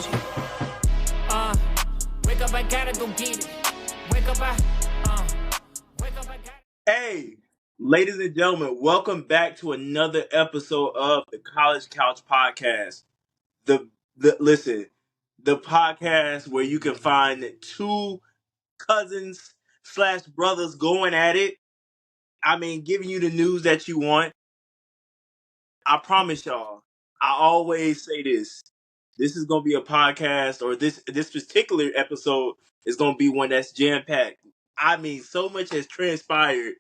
told you. Wake up, I gotta go get it. Wake up, wake up, I gotta. Hey, ladies and gentlemen, welcome back to another episode of the College Couch Podcast. Listen, the podcast where you can find two cousins slash brothers going at it. I mean, giving you the news that you want. I promise y'all, I always say this. This is gonna be a podcast, or this particular episode is gonna be one that's jam packed. I mean, so much has transpired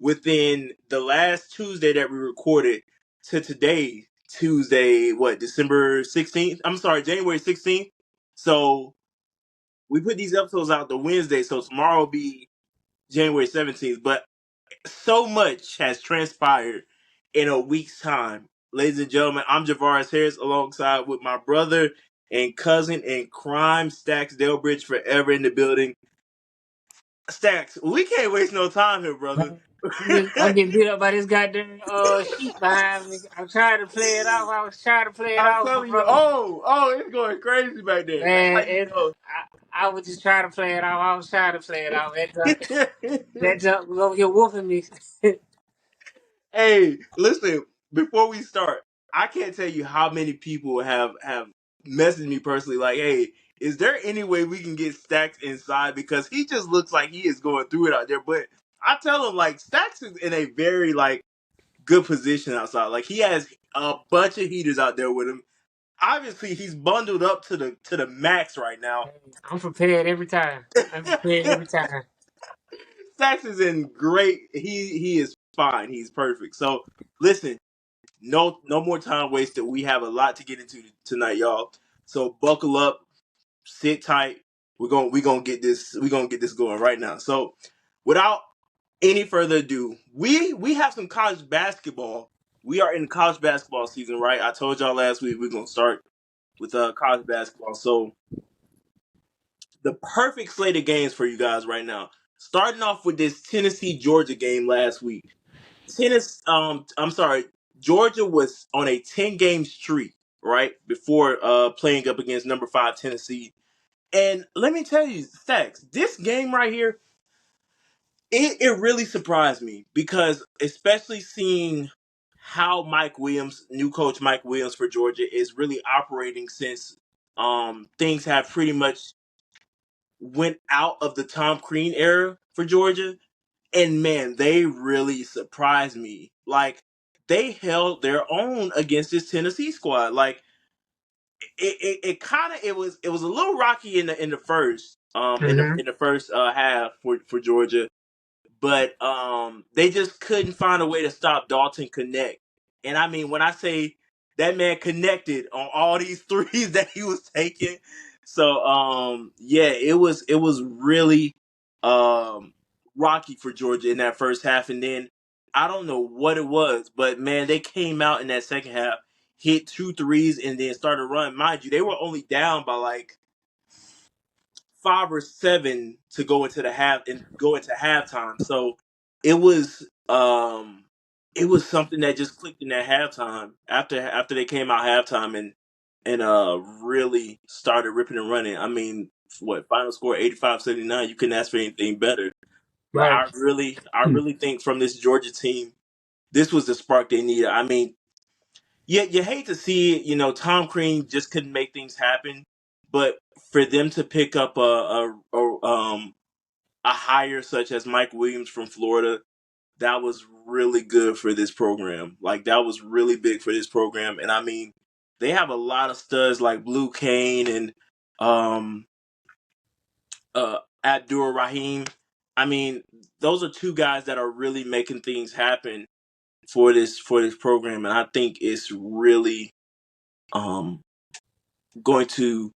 within the last Tuesday that we recorded to today, Tuesday, December 16th? I'm sorry, January 16th. So we put these episodes out the Wednesday, so tomorrow will be January 17th. But so much has transpired in a week's time. Ladies and gentlemen, I'm Javaris Harris alongside with my brother and cousin in crime, Stackz Delbridge, forever in the building. Stackz, we can't waste no time here, brother. I'm getting beat up by this goddamn sheep behind me. I'm trying to play it off. I was trying to play it I'm off, telling you, brother. it's going crazy back there. Man, That's how you know. I was just trying to play it off. I was trying to play it off. That junk was over here whooping me. Hey, listen, before we start, I can't tell you how many people have messaged me personally like, hey, is there any way we can get Stackz inside? Because he just looks like he is going through it out there. But I tell him, like, Stackz is in a very, like, good position outside. Like, he has a bunch of heaters out there with him. Obviously, he's bundled up to the max right now. I'm prepared every time. Stackz is in great. He is fine. He's perfect. So listen, no more time wasted. We have a lot to get into tonight, y'all. So buckle up, sit tight. We're gonna get this. We're gonna get this going right now. So without any further ado, we have some college basketball. We are in college basketball season, right? I told y'all last week we're gonna start with college basketball. So the perfect slate of games for you guys right now. Starting off with this Tennessee Georgia game last week. Georgia was on a 10-game streak, right? Before playing up against number 5 Tennessee. And let me tell you, Stackz, this game right here, it really surprised me because especially seeing how new coach Mike Williams for Georgia is really operating since things have pretty much went out of the Tom Crean era for Georgia. And man, they really surprised me. Like, they held their own against this Tennessee squad. Like, it was a little rocky in the first in the first half for Georgia, but they just couldn't find a way to stop Dalton Connect. And I mean, when I say that man connected on all these threes that he was taking, so yeah, it was really rocky for Georgia in that first half, and then I don't know what it was, but man, they came out in that second half, hit 2 threes, and then started running. Mind you, they were only down by like 5 or 7 to go into halftime. So it was something that just clicked in that halftime after they came out halftime and really started ripping and running. I mean, final score 85-79. You couldn't ask for anything better. But Right. I really think from this Georgia team, this was the spark they needed. I mean, you hate to see it. You know, Tom Crean just couldn't make things happen. But for them to pick up a hire such as Mike Williams from Florida, that was really good for this program. Like, that was really big for this program. And I mean, they have a lot of studs like Blue Kane and Abdur Rahim. I mean, those are two guys that are really making things happen for this program, and I think it's really going to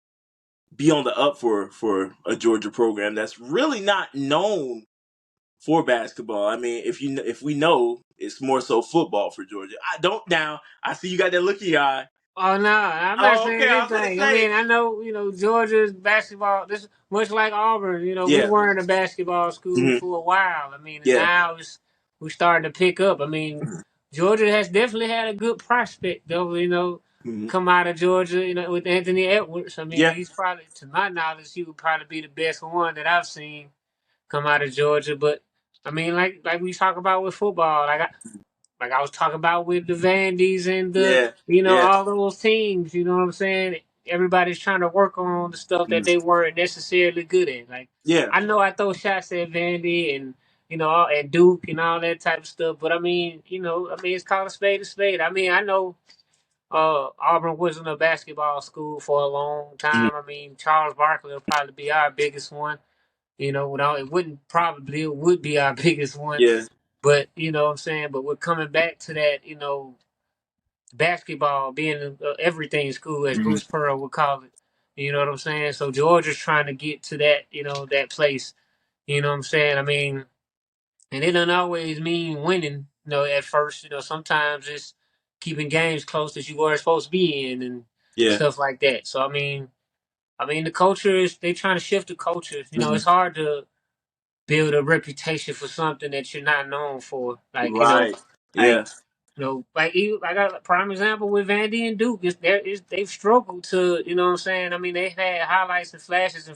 be on the up for a Georgia program that's really not known for basketball. I mean, if we know, it's more so football for Georgia. I don't now. I see you got that look in your eye. Oh no, I'm not saying Okay, I was gonna anything. I say. mean, I know, Georgia's basketball. This much like Auburn. We Yeah. weren't a basketball school Mm-hmm. for a while. I mean, and Yeah. now we're starting to pick up. I mean, Georgia has definitely had a good prospect, though. Mhm. come out of Georgia, with Anthony Edwards. I mean, Yeah, he's probably, to my knowledge, he would probably be the best one that I've seen come out of Georgia. But I mean, like we talk about with football, like I was talking about with the Vandies and the, yeah, yeah, all those teams. You know what I'm saying? Everybody's trying to work on the stuff that mhm. they weren't necessarily good at. Like Yeah, I know I throw shots at Vandy and and Duke and all that type of stuff, but I mean, it's called a spade a spade. I mean, I know Auburn wasn't a basketball school for a long mhm. time. I mean, Charles Barkley will probably be our biggest one. Without it wouldn't probably it would be our biggest one. Yeah, But you know what I'm saying. But we're coming back to that. Basketball being everything school, as mhm. Bruce Pearl would call it. You know what I'm saying. So Georgia's trying to get to that. That place. You know what I'm saying. I mean, and it doesn't always mean winning. At first, sometimes it's keeping games close that you were supposed to be in and Yeah, stuff like that. So I mean, the culture is they trying to shift the culture. mhm. It's hard to build a reputation for something that you're not known for. Like Right. like Yeah, I got a prime example with Vandy and Duke. They've struggled to, what I'm saying. I mean, they've had highlights and flashes in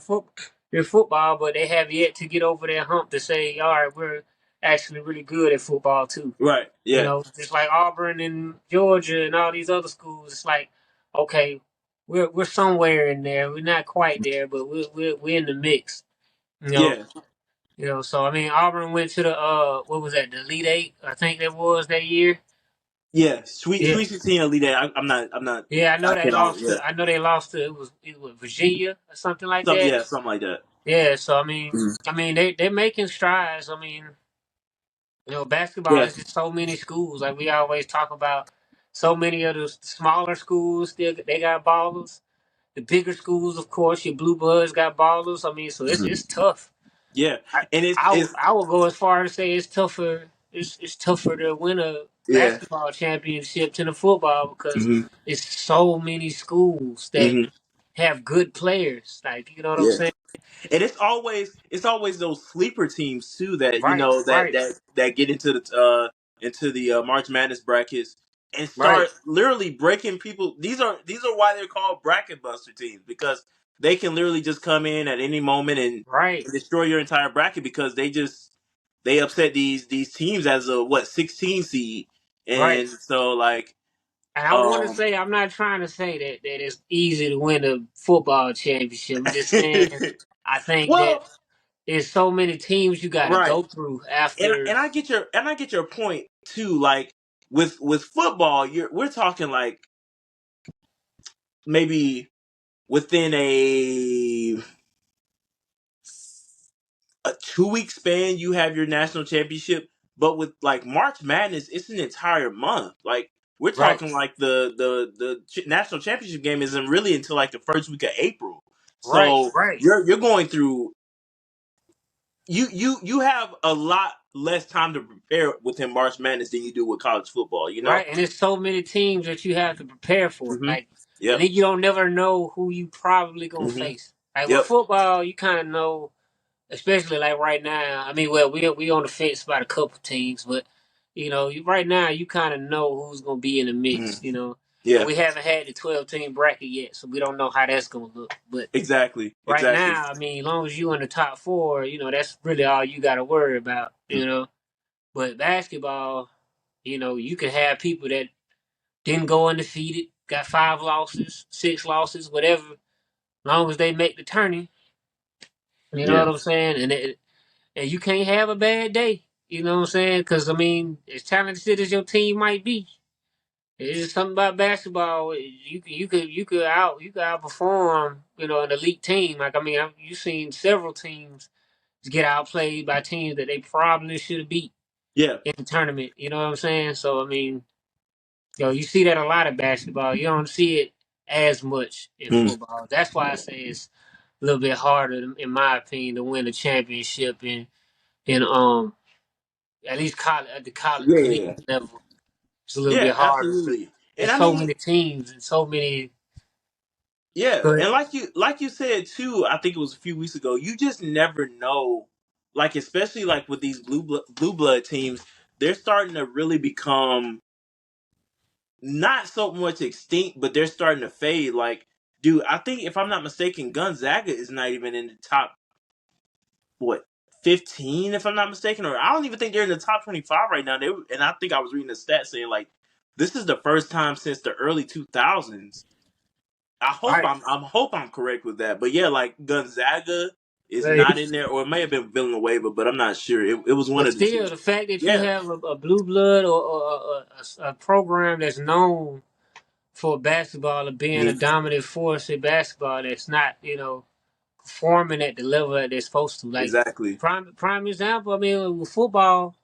football, but they have yet to get over that hump to say, all right, we're actually really good at football too. right. Yeah, Just like Auburn and Georgia and all these other schools, it's like, okay, we're somewhere in there. We're not quite there, but we're in the mix. You know, yeah, so I mean, Auburn went to the what was that? The Elite Eight, I think that was that year. yeah. Sweet, Yeah, Sweet 16 Elite Eight. I'm not. yeah. I know I they cannot. lost Yeah, to. I know they lost to. It was Virginia or something like some. that. Yeah, something like that. Yeah. So I mean, Mhm. they're making strides. I mean, basketball Yeah, is just so many schools. Like we always talk about, so many of the smaller schools still they got ballers. The bigger schools, of course, your blue bloods got ballers. I mean, so it's mhm. tough. Yeah, I, and it's I would go as far as say it's tougher. It's tougher to win a yeah. basketball championship than a football because Hmm. it's so many schools that Hmm. have good players. Like you know what I'm Yeah. saying? And it's always those sleeper teams too that Right, right, that get into the March Madness brackets and right, start literally breaking people. These are why they're called bracket buster teams, because they can literally just come in at any moment right, and destroy your entire bracket, because they upset these teams as a 16 seed. right. And so like And I want to um say I'm not trying to say that it's easy to win a football championship. I'm just saying I think that well, there's so many teams you got to right. go through and after. and I get your point too. Like with football, we're talking like maybe within a 2 week span you have your national championship. But with like March Madness, it's an entire month. Like we're Right, talking like the national championship game isn't really until like the first week of April. right, So right. you're going through you have a lot less time to prepare within March Madness than you do with college football. You know. Right, and there's so many teams that you have to prepare for. Hmm. Like, and Yep. then you don't never know who you probably gonna Hmm. face. Like with Yep. football, you kind of know, especially like right now. I mean, well, we on the fence about a couple teams, but right now you kind of know who's gonna be in the Hmm. mix. And Yeah. we haven't had the 12-team bracket yet, so we don't know how that's gonna look. But Exactly. right Exactly. now, I mean, as long as you in the top four, that's really all you got to worry about. But basketball, you can have people that didn't go undefeated, got 5 losses, 6 losses, whatever. Long as they make the tourney, you know Yeah. what I'm saying. And you can't have a bad day. You know what I'm saying? Because I mean, as talented as your team might be, it's just something about basketball. You could outperform an elite team. Like I mean, you've seen several teams get outplayed by teams that they probably should have beat Yeah. in the tournament. You know what I'm saying? So I mean, you see that a lot in basketball. You don't see it as much in Mm. football. That's why I say it's a little bit harder, in my opinion, to win a championship in at least college at the college Yeah. collegiate Yeah. level. It's a little Yeah. bit harder. Absolutely. And There's I so mean, many teams and so many. yeah. But And like you said too, I think it was a few weeks ago. You just never know. Like especially like with these blue blood teams, they're starting to really become not so much extinct, but they're starting to fade. Like, dude, I think if I'm not mistaken, Gonzaga is not even in the top what 15, if I'm not mistaken, or I don't even think they're in the top 25 right now. And I think I was reading a stat saying like this is the first time since the early 2000s. Right. I hope I'm correct with that. But yeah, like Gonzaga is Right. not in there, or it may have been Villanova, but I'm not sure. It was one But of the two. still, the fact that you Yeah, have a blue blood or a program that's known for basketball or being a Mhm. dominant force in basketball that's not, performing at the level that they're supposed to. Like Exactly. prime example, I mean, with football,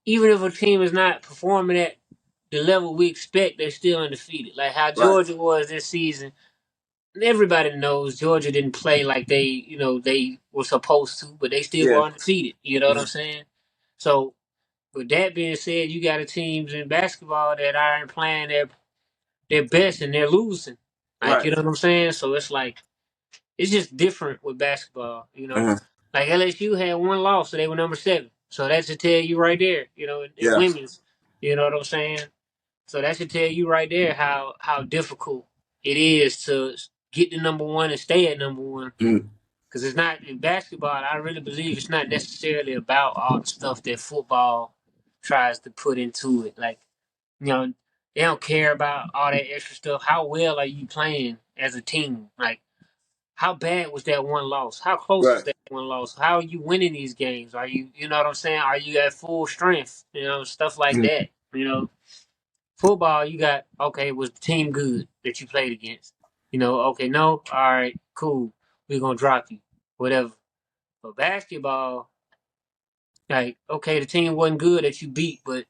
even if a team is not performing at the level we expect, they're still undefeated. Like how Right. Georgia was this season. Everybody knows Georgia didn't play like they were supposed to, but they still Yeah. were undefeated. You know what I'm Mhm. saying? So with that being said, you got a teams in basketball that aren't playing their best and they're losing. Like, you Right. know what I'm saying? So it's like it's just different with basketball. Mhm. Like LSU had one loss, so they were number 7. So that should tell you right there, in Yeah. women's. You know what I'm saying? So that should tell you right there how difficult it is to get to number 1 and stay at number 1. Mhm. Because it's not in basketball. I really believe it's not necessarily about all the stuff that football tries to put into it. Like, you know, they don't care about all that extra stuff. How well are you playing as a team? Like, how bad was that one loss? How close was Right. that one loss? How are you winning these games? Are you know what I'm saying? Are you at full strength? Stuff like Mhm. that. Football, you got, okay, was the team good that you played against? Okay, no, all right, cool. We're going to drop you, whatever. But basketball, like, okay, the team wasn't good that you beat, but,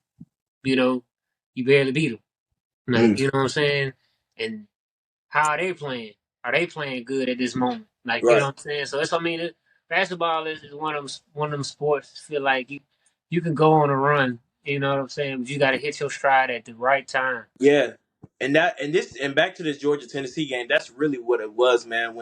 you know, you barely beat them. Like, Mhm. you know what I'm saying? And how are they playing? Are they playing good at this moment? Like, you know Right. what I'm saying? So it's, I mean, basketball is one of them sports. Feel like you can go on a run. You know what I'm saying? But you got to hit your stride at the right time. Yeah, and back to this Georgia Tennessee game. That's really what it was, man.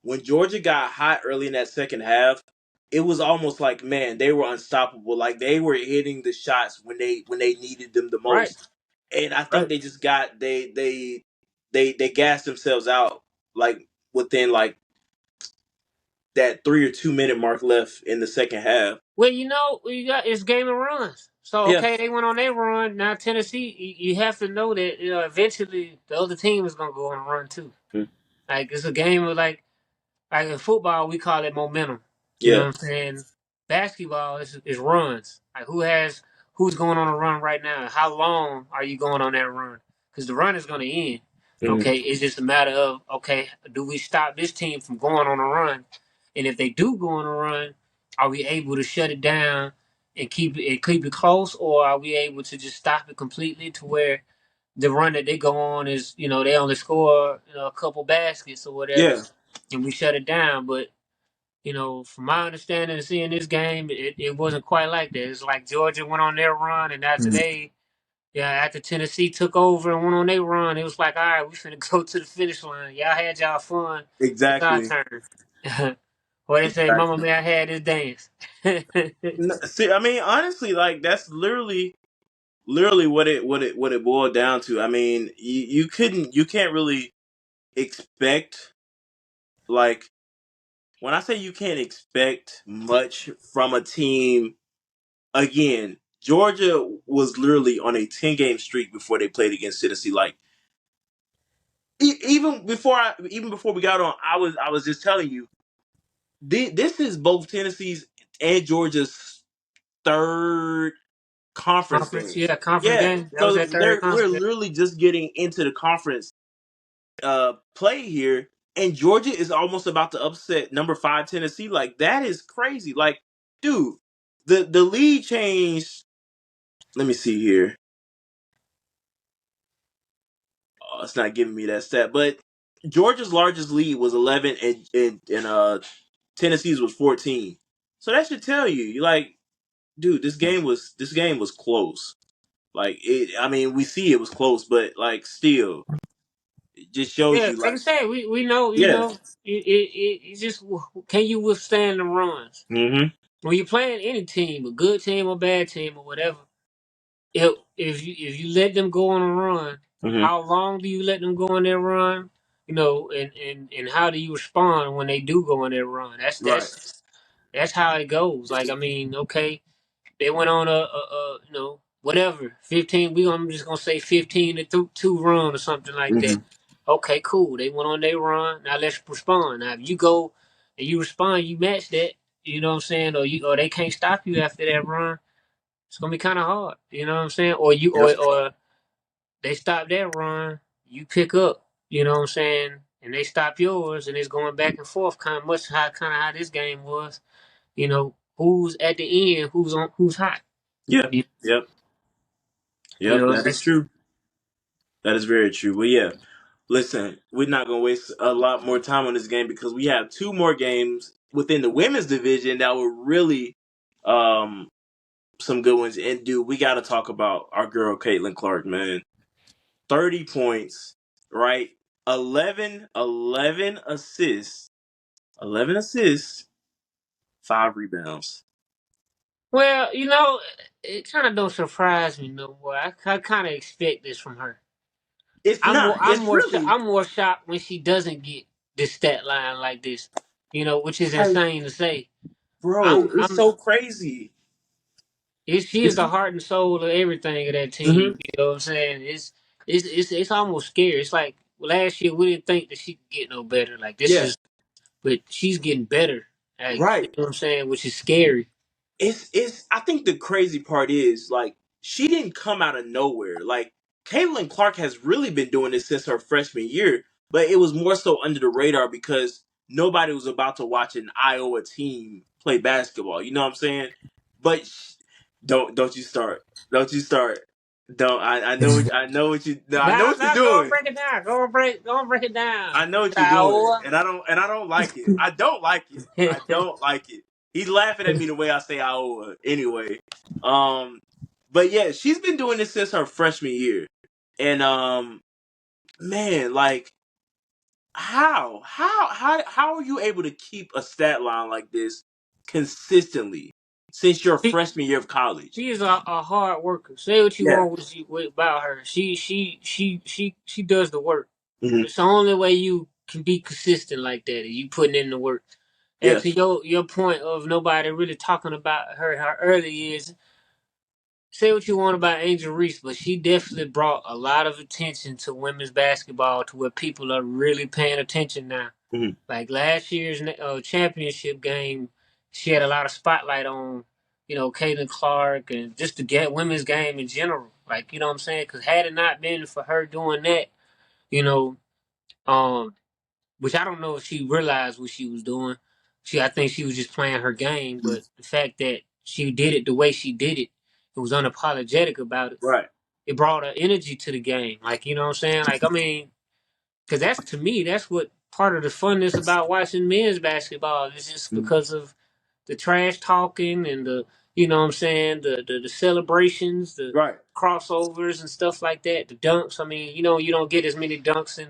When Georgia got hot early in that second half, it was almost like, man, they were unstoppable. Like they were hitting the shots when they needed them the Right, most. And I think right. they just got they gassed themselves out like within like that 3 or 2 minute mark left in the second half. Well, you got it's game of runs. So Yeah. okay, they went on their run. Now Tennessee, you have to know that eventually the other team is gonna go on a run too. Mhm. Like it's a game of like in football, we call it momentum. You know Yeah. what I'm saying? Basketball is runs. Like who's going on a run right now? How long are you going on that run? Because the run is going to end. Mhm. Okay, it's just a matter of, okay, do we stop this team from going on a run? And if they do go on a run, are we able to shut it down and keep it close, or are we able to just stop it completely to where the run that they go on is, they only score, a couple baskets or whatever, Yeah. and we shut it down. But, from my understanding of seeing this game, it wasn't quite like that. It's like Georgia went on their run, and Mhm. after Tennessee took over and went on their run, it was like, all right, we finna go to the finish line. Y'all had y'all fun. It's our Exactly. turn. What they say, Mama Exactly. May I had this dance. See, I mean, honestly, like that's literally what it boiled down to. I mean, you can't really expect like when I say you can't expect much from a team. Again, Georgia was literally on a 10 game streak before they played against Tennessee. Like even before we got on, I was just telling you this is both Tennessee's and Georgia's third conference Conference, game. yeah, conference Yeah, game. That was so that third we're conference. literally just getting into the conference play here, and Georgia is almost about to upset number 5 Tennessee. Like that is crazy. Like, dude, the lead changed. Let me see here. Oh, it's not giving me that stat, but Georgia's largest lead was 11, and Tennessee's was 14. So that should tell you, you like, dude, this game was close. Like it, I mean, we see it was close, but like still, it just shows Yeah, you, like I like, said, we know, yeah. it just, can you withstand the runs? Hmm. When you're playing any team, a good team or bad team or whatever, if you let them go on a run, Hmm. how long do you let them go on their run? And how do you respond when they do go on their run? That's Right. that's that's how it goes. Like, I mean, okay, they went on whatever 15. I'm just gonna say 15 to two run or something like that. Hmm. Okay, cool. They went on their run. Now let's respond. Now if you go and you respond, you match that. You know what I'm saying? Or they can't stop you after that run. It's gonna be kind of hard. You know what I'm saying? Or you Yep. or they stop their run, you pick up. You know what I'm saying? And they stop yours, and it's going back and forth, kind of how this game was. Who's at the end, who's hot. Yep. You, Yep. you Yep. know, That is true. That is very true. But yeah, listen, we're not gonna waste a lot more time on this game because we have two more games within the women's division that were really um some good ones. And dude, we got to talk about our girl Caitlin Clark, man. 30 points, right? 11 assists, 11 assists, 5 rebounds. well, it kind of don't surprise me no more. I kind of expect this from her. It's I'm more not. I'm It's more really I'm more shocked when she doesn't get this stat line like this. Which is like, insane to say. bro, I'm it's I'm so crazy. She is It's the heart and soul of everything of that team. hmm You know what I'm saying? It's almost scary. It's like last year we didn't think that she could get no better. Like this yeah, is, but she's getting better. Like, you right. know what I'm saying, which is scary. It's I think the crazy part is like she didn't come out of nowhere. Like Caitlin Clark has really been doing this since her freshman year, but it was more so under the radar because nobody was about to watch an Iowa team play basketball. You know what I'm saying? But don't you start. Don't you start. Don't I know what you no, I know Nah, what you're nah, go and doing. break it down. Go and break it down. I know what you're doing, Iowa. and I don't like it. I don't like it. I don't like it. He's laughing at me the way I say Iowa. Anyway, um, but yeah, she's been doing this since her freshman year, and man, like how are you able to keep a stat line like this consistently since your she, freshman year of college? she is a hard worker. Say what you Yeah. want about her. She does the work. Hmm. It's the only way you can be consistent like that. You putting in the work. And Yeah. to your point of nobody really talking about her early years, say what you want about Angel Reese, but she definitely brought a lot of attention to women's basketball to where people are really paying attention now. Hmm. Like last year's championship game, she had a lot of spotlight on, Caitlin Clark and just the women's game in general. Like, you know what I'm saying? Because had it not been for her doing that, you know, um, which I don't know if she realized what she was doing. I think she was just playing her game, but the fact that she did it the way she did it, it was unapologetic about it. Right. It brought her energy to the game. Like, you know what I'm saying? Like, I mean, because that's, to me, that's what part of the funness about watching men's basketball is, just Mhm. because of the trash talking and the, you know what I'm saying, the celebrations, the Right. crossovers and stuff like that, the dunks. I mean, you don't get as many dunks in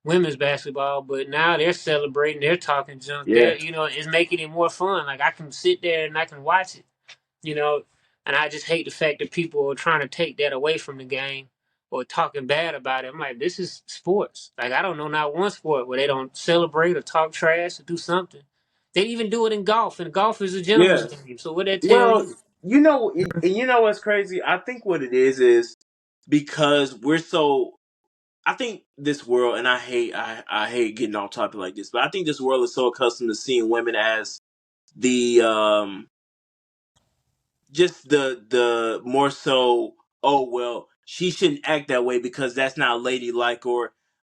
women's basketball, but now they're celebrating, they're talking junk. Yeah. It's making it more fun. Like, I can sit there and I can watch it, you know, and I just hate the fact that people are trying to take that away from the game or talking bad about it. I'm like, this is sports. Like, I don't know not one sport where they don't celebrate or talk trash or do something. They even do it in golf, and golf is a gentleman's Yeah. game. So what that tell Well, you? and you know what's crazy? I think what it is because we're so. I think this world, and I hate getting off topic like this, but I think this world is so accustomed to seeing women as the just the more so. Oh well, she shouldn't act that way because that's not ladylike, or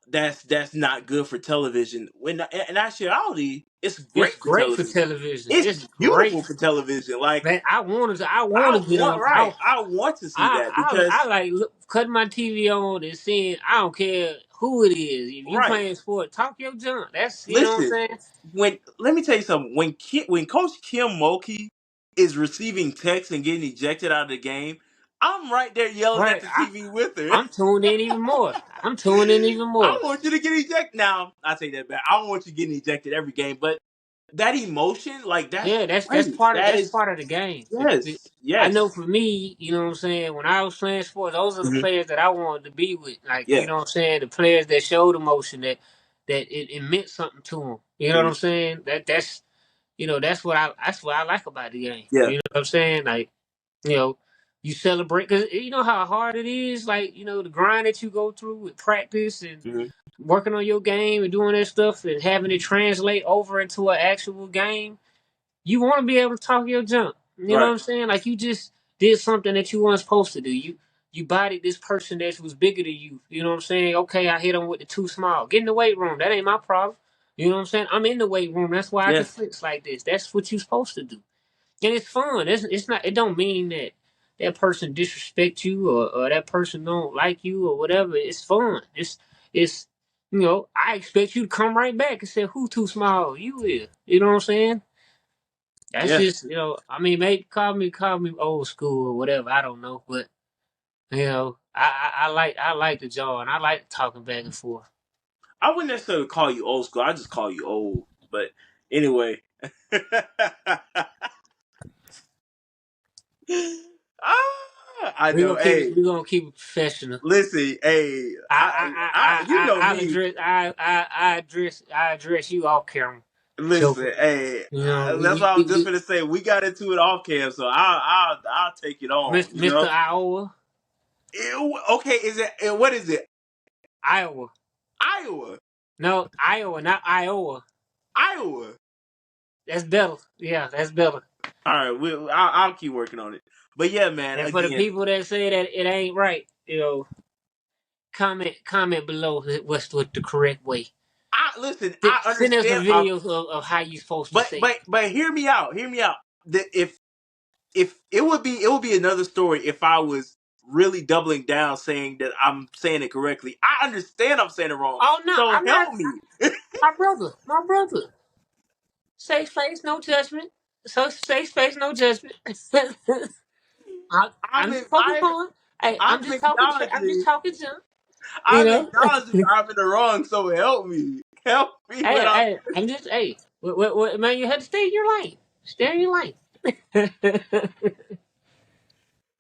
that's not good for television. When in actuality, it's It's great for great for television. television. It's It's beautiful gret. for television. Like Man, I want to get on. I want to see that I because like cutting my TV on and seeing. I don't care who it is. If you right. playing sport, talk your junk. That's, you know what Listen, I'm saying. when let me tell you something. When Coach Kim Mulkey is receiving texts and getting ejected out of the game, I'm right there yelling at Right. the TV with her. I'm tuned in even more. I'm tuned in even I more. want you to get ejected. Now I take that back. I don't want you getting ejected every game, but that emotion, like Yeah, that's that's great. part of That that's is part of the game. yes, I know yes, for me, you know what I'm saying, when I was playing sports, those are the hmm players that I wanted to be with. Like, you yeah, know what I'm saying, the players that showed emotion, that it meant something to them. You know what hmm I'm saying? That's that's what I like about the game. yeah, You know what I'm saying? Like, you know, you celebrate because you know how hard it is. Like, you know, the grind that you go through with practice and hmm working on your game and doing that stuff and having it translate over into an actual game. You want to be able to talk your junk. You know what right, I'm saying? Like, you just did something that you weren't supposed to do. You bodied this person that was bigger than you. You know what I'm saying? Okay, I hit him with the too small. Get in the weight room. That ain't my problem. You know what I'm saying? I'm in the weight room. That's why I can yeah, flex like this. That's what you're supposed to do. And it's fun. It's not. It don't mean that that person disrespect you or that person don't like you or whatever. It's fun. It's you know. I expect you to come right back and say, "Who too small? You is." You know what I'm saying? That's yeah. just, you know, I mean, maybe call me old school or whatever. I don't know, but you know, I like the jaw and I like talking back and forth. I wouldn't necessarily call you old school. I just call you old. But anyway, I know. Hey, We gonna keep it professional. listen. Hey, you know I'll me. address I address you off camera, Listen, Joker. hey, You know, that's what I was just gonna say. We got into it off cam, so I'll take it on. You Mr. know. Iowa, Okay, is it? What is it? Iowa. Iowa. No, Iowa, not Iowa. Iowa. That's better. Yeah, that's better. All right, I'll keep working on it. But yeah, man. And for the Again, people that say that it ain't right, you know, comment below what's the correct way. listen. I Send us a understand. video of how you supposed to say it. But hear me out. Hear me out. If it would be another story if I was really doubling down saying that I'm saying it correctly. I understand I'm saying it wrong. Oh no, So I'm not help me. my brother. My brother. Safe space, no judgment. So safe space, no judgment. I'm I'm just poking I'm fun. Hey, I'm I'm just acknowledging talking junk. You I'm know. acknowledging I'm in the wrong. So help me. Help me when I'm. I'm just man, you have to stay in your lane. Stay in your lane.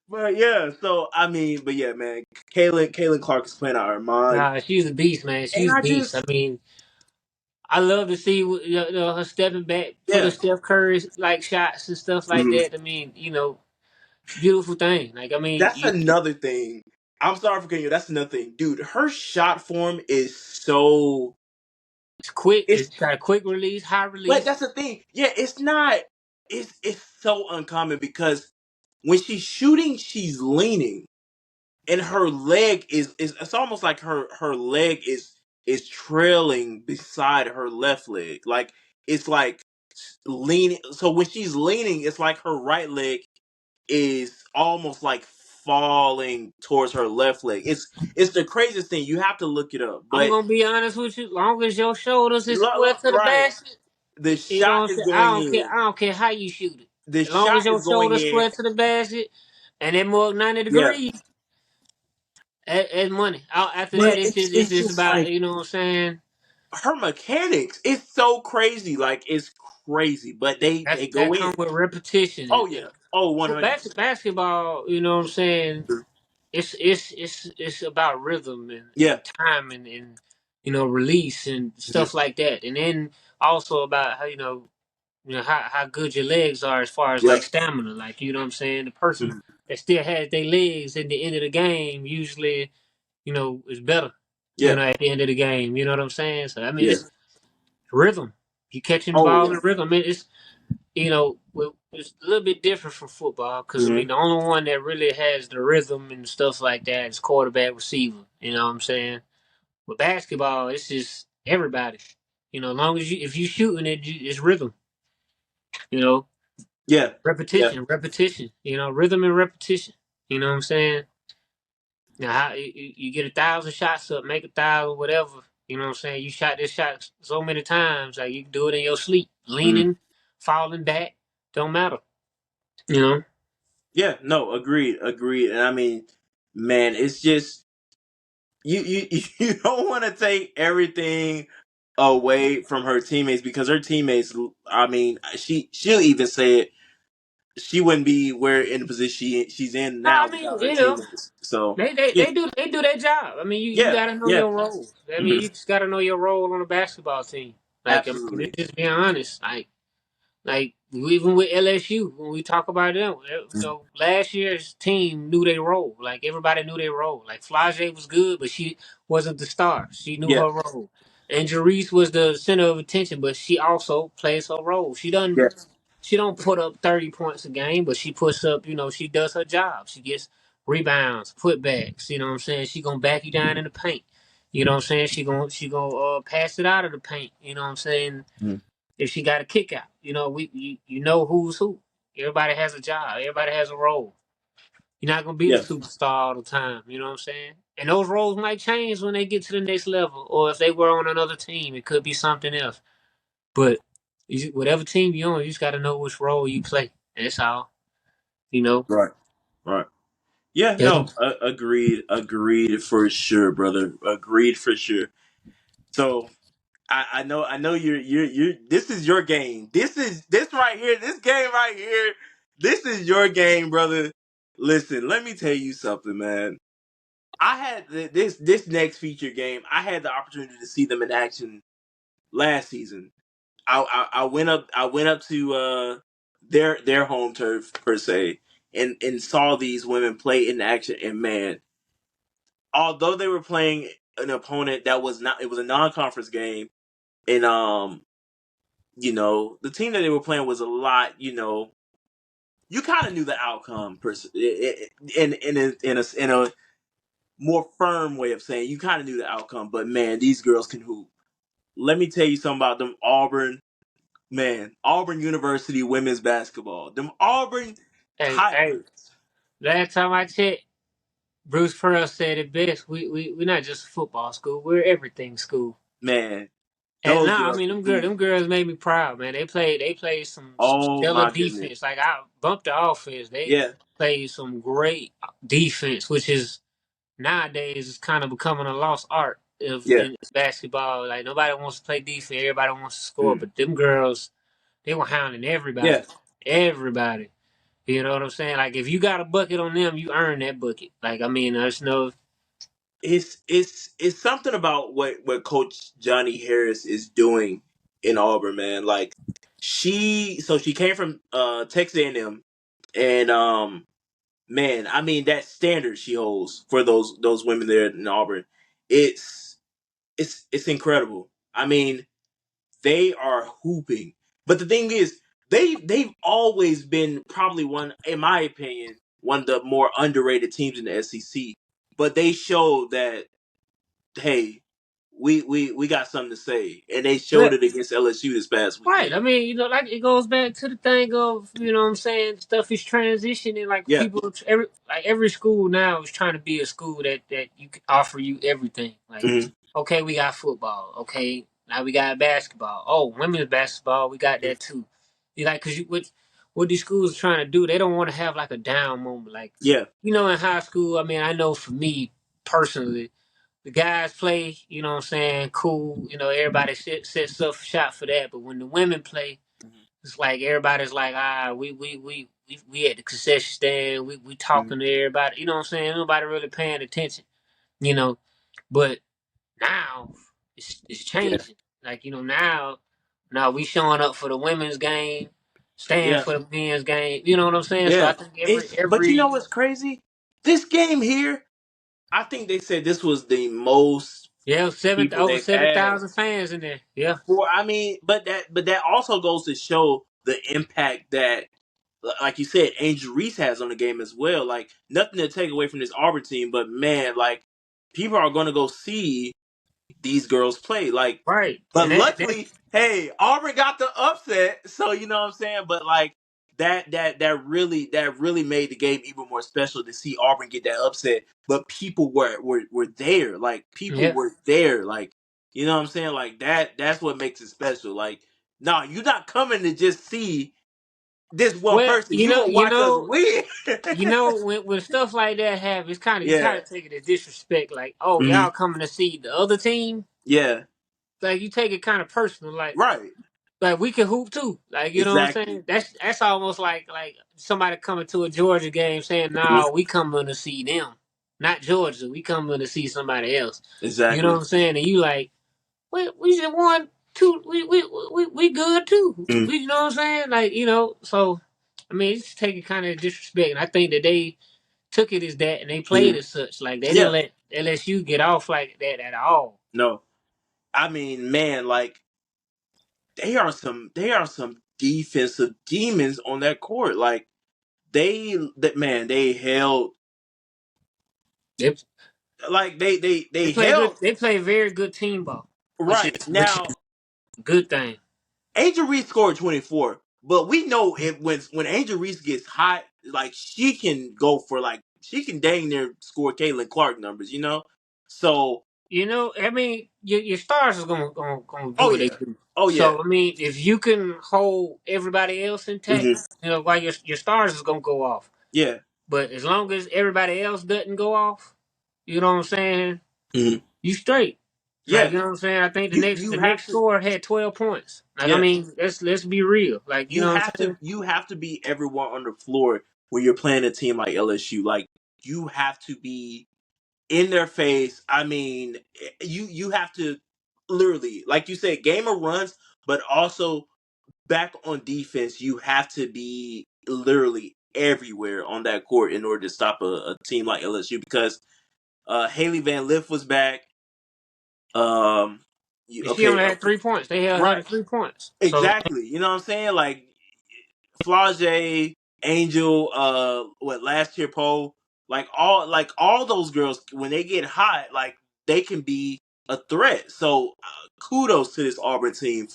But yeah, so I mean, but yeah, man, Kaylin Clark is playing out her mind, Nah, she's a beast, man. and She's a I beast. I just mean, I love to see you know, her stepping back, putting yeah. Steph Curry like shots and stuff like Mhm. that. I mean, you know, beautiful thing. Like I mean, That's another thing. I'm sorry for cutting you. That's another thing, dude. Her shot form is so. it's quick. It's It's got a quick release, high but release. that's the thing. Yeah, it's not. It's so uncommon because when she's shooting, she's leaning, and her leg is. It's almost like her leg is trailing beside her left leg. Like it's like leaning. So when she's leaning, it's like her right leg is almost like falling towards her left leg. It's the craziest thing. You have to look it up. I'm But gonna be honest with you. Long as your shoulders is square to the right, basket, the you know shot what I'm is saying. going in. I don't care how you shoot it. The As long as shot your is going shoulders in. square to the basket and it more 90 Yeah, degrees, it's money. After but that, it's it's just just about like you know what I'm saying. her mechanics. It's so crazy. Like it's crazy. But they That go in. comes with repetition Oh and yeah. Oh 100%. basketball. You know what I'm saying. It's about rhythm Yeah. and time and you know release and Mhm. stuff like that, and then also about how you know how good your legs are as far as Yeah. like stamina. Like you know what I'm saying. The person Mhm. that still has their legs at the end of the game usually you know is better. You Yeah. know at the end of the game. You know what I'm saying. So I mean Yeah. it's rhythm. You catching the Oh ball yeah. in rhythm. I mean it's you know, it's a little bit different from football because I hmm mean the only one that really has the rhythm and stuff like that is quarterback receiver. You know what I'm saying? With basketball, it's just everybody. You know, as long as you if you shooting it, it's rhythm. You know, Yeah. Yeah. repetition. You know, rhythm and repetition. You know what I'm saying? Now, how you get 1,000 shots up, make 1,000, whatever. You know what I'm saying? You shot this shot so many times, like you can do it in your sleep, Mhm. leaning, falling back, don't matter. You know. Yeah. No. Agreed. Agreed. And I mean, man, it's just you you don't want to take everything. away from her teammates because her teammates. I mean, she'll even say it. She wouldn't be where in the position she's in No, I now mean, without her teammates. So yeah, they do their job. I mean, you yeah, gotta know yeah, your role. I mean, hmm you just gotta know your role on a basketball team. Like, I mean, absolutely. it's just being honest. Like even with LSU, when we talk about them, last year's team knew their role. Like everybody knew their role. Like Flage was good, but she wasn't the star. She knew Yeah, her role. And Jerice was the center of attention, but she also plays her role. yeah, She don't put up 30 points a game, but she puts up. She does her job. She gets rebounds, putbacks. You know what I'm saying? She gonna back you down in the paint. You know what I'm saying? She gonna pass it out of the paint. You know what I'm saying? mhm, If she got a kick out. You know who's who. Everybody has a job. Everybody has a role. You're not gonna be the yeah, superstar all the time. You know what I'm saying? And those roles might change when they get to the next level, or if they were on another team, it could be something else. But whatever team you're on, you just got to know which role you play. That's all. You know. right, right. Yeah, no, That's- agreed for sure, brother. Agreed for sure. So I know you're. This is your game. This right here. This game right here. This is your game, brother. Listen, let me tell you something, man. I had this next feature game. I had the opportunity to see them in action last season. I went up. I went up to their home turf per se, and saw these women play in action. And man, although they were playing an opponent that was not, it was a non-conference game, and the team that they were playing was a lot, you kind of knew the outcome, in a more firm way of saying you kind of knew the outcome. But man, these girls can hoop. Let me tell you something about them Auburn University women's basketball. Them Auburn hey, Tigers, last time I checked, Bruce Pearl said it best. We're not just a football school. We're everything school. man, And those now, I girls mean, can hoop. them girls made me proud, man. They played some Oh stellar my goodness, defense. Like I bumped the offense. They yeah, played some great defense, which is nowadays is kind of becoming a lost art of yeah, in basketball. Like nobody wants to play defense, everybody wants to score. mm, But them girls, they were hounding yeah. everybody. You know what I'm saying? Like if you got a bucket on them, you earn that bucket. Like I mean, there's no It's something about what Coach Johnny Harris is doing in Auburn, man. Like she came from Texas A&M, and man, I mean that standard she holds for those women there in Auburn, it's it's incredible. I mean, they are hooping, but the thing is, they've always been probably one, in my opinion, one of the more underrated teams in the SEC. But they showed that, hey, we got something to say, and they showed it against LSU this past right. weekend. I mean, like it goes back to the thing of, what I'm saying, stuff is transitioning. Like Yeah, every school now is trying to be a school that you can offer you everything. Like, hmm okay, we got football. Okay, now we got basketball. Oh, women's basketball, we got that too. You like, cause what these schools are trying to do, they don't want to have like a down moment. Like, yeah, in high school, I mean, I know for me personally, the guys play, what I'm saying, cool, everybody sets up shot for that. But when the women play, it's like everybody's like, we at the concession stand, we hmm talking to everybody, you know what I'm saying? Nobody really paying attention, you know. But now it's yeah, changing. Like, now we showing up for the women's game, staying yeah, for the men's game, you know what I'm saying? So yeah. I think But you know every what's crazy? This game here, I think they said this was the most yeah, people over they've had 7,000 fans in there. Yeah. for. I mean, but that also goes to show the impact that, like you said, Angel Reese has on the game as well. Like, nothing to take away from this Auburn team, but man, like, people are going to go see these girls play. Like, Right. but And that luckily, hey, Auburn got the upset, so you know what I'm saying. But like that really made the game even more special to see Auburn get that upset. But people were there, like people yeah. were there, like you know what I'm saying. Like that's what makes it special. Like, no, you're not coming to just see this one Well, person. You gonna watch us win. when stuff like that happens, it's kind of you Yeah, kind of take it as disrespect. Like, oh, hmm y'all coming to see the other team? yeah, like you take it kind of personal. Right. Like we can hoop too. Like you know what I'm Exactly. saying? That's almost like somebody coming to a Georgia game saying, Mhm. "No, we coming to see them, not Georgia. We coming to see somebody else." You know what Exactly. I'm saying? And you like, we just won two. We good too. Mhm. We, you know what I'm saying? Like so. I mean, it's taking kind of disrespect, and I think that they took it as that, and they played Mhm. as such. Like they didn't Yeah. let LSU get off like that at all. No. I mean, man, like they are some defensive demons on that court. Like they held They like they play good. held They play very good team ball, right which is now. a good thing. Angel Reese scored 24, but we know if when Angel Reese gets hot, like she can go for like she can dang near score Caitlin Clark numbers, you know. So I mean, your stars is gonna do oh what they yeah, do. oh yeah, So I mean, if you can hold everybody else intact, hmm while your stars is gonna go off. yeah, But as long as everybody else doesn't go off, you know what I'm saying? hmm You straight. Like yeah. you know what I'm saying? I think the You next you the have next to score had 12 points. Like I yeah. mean, let's be real. Like you You know what I'm have to saying? you have to be everyone on the floor when you're playing a team like LSU. Like you have to be in their face. I mean, you have to literally, like you said, game of runs, but also back on defense. You have to be literally everywhere on that court in order to stop a team like LSU because Haley Van Lith was back. And she Okay, only had 3 points. They held her right, to 3 points. So exactly. You know what I'm saying? Like Flage, Angel, what last year Poe, like all those girls when they get hot, like they can be a threat. So kudos to this Auburn team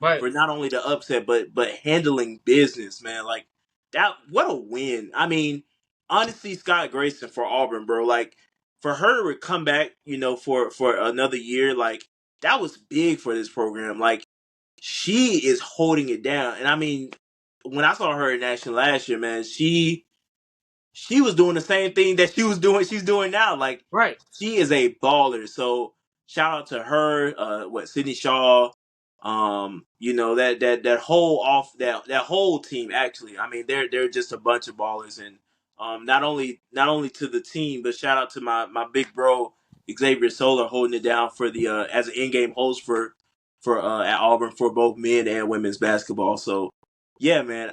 right. for not only the upset but handling business, man. Like that, what a win! I mean, honestly, Scott Grayson for Auburn, bro. Like for her to come back, for another year, like that was big for this program. Like she is holding it down. And I mean, when I saw her in action last year, man, she was doing the same thing that she's doing now. Like Right. she is a baller. So shout out to her, Sydney Shaw, that whole that whole team actually. I mean, they're just a bunch of ballers and not only to the team, but shout out to my big bro Xavier Solar holding it down for the as an in-game host for at Auburn for both men and women's basketball. So yeah, man.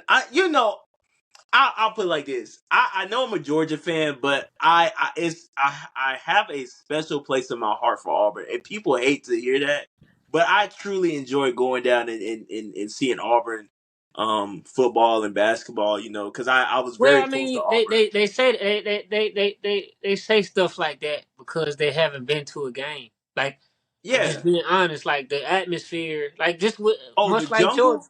I'll put it like this. I know I'm a Georgia fan, but I have a special place in my heart for Auburn, and people hate to hear that, but I truly enjoy going down and seeing Auburn football and basketball. Because I was Well, very I close to mean, Auburn. they say they say stuff like that because they haven't been to a game. Like I'm just Yeah. being honest. Like the atmosphere, like just Oh, the much like Georgia. jungle,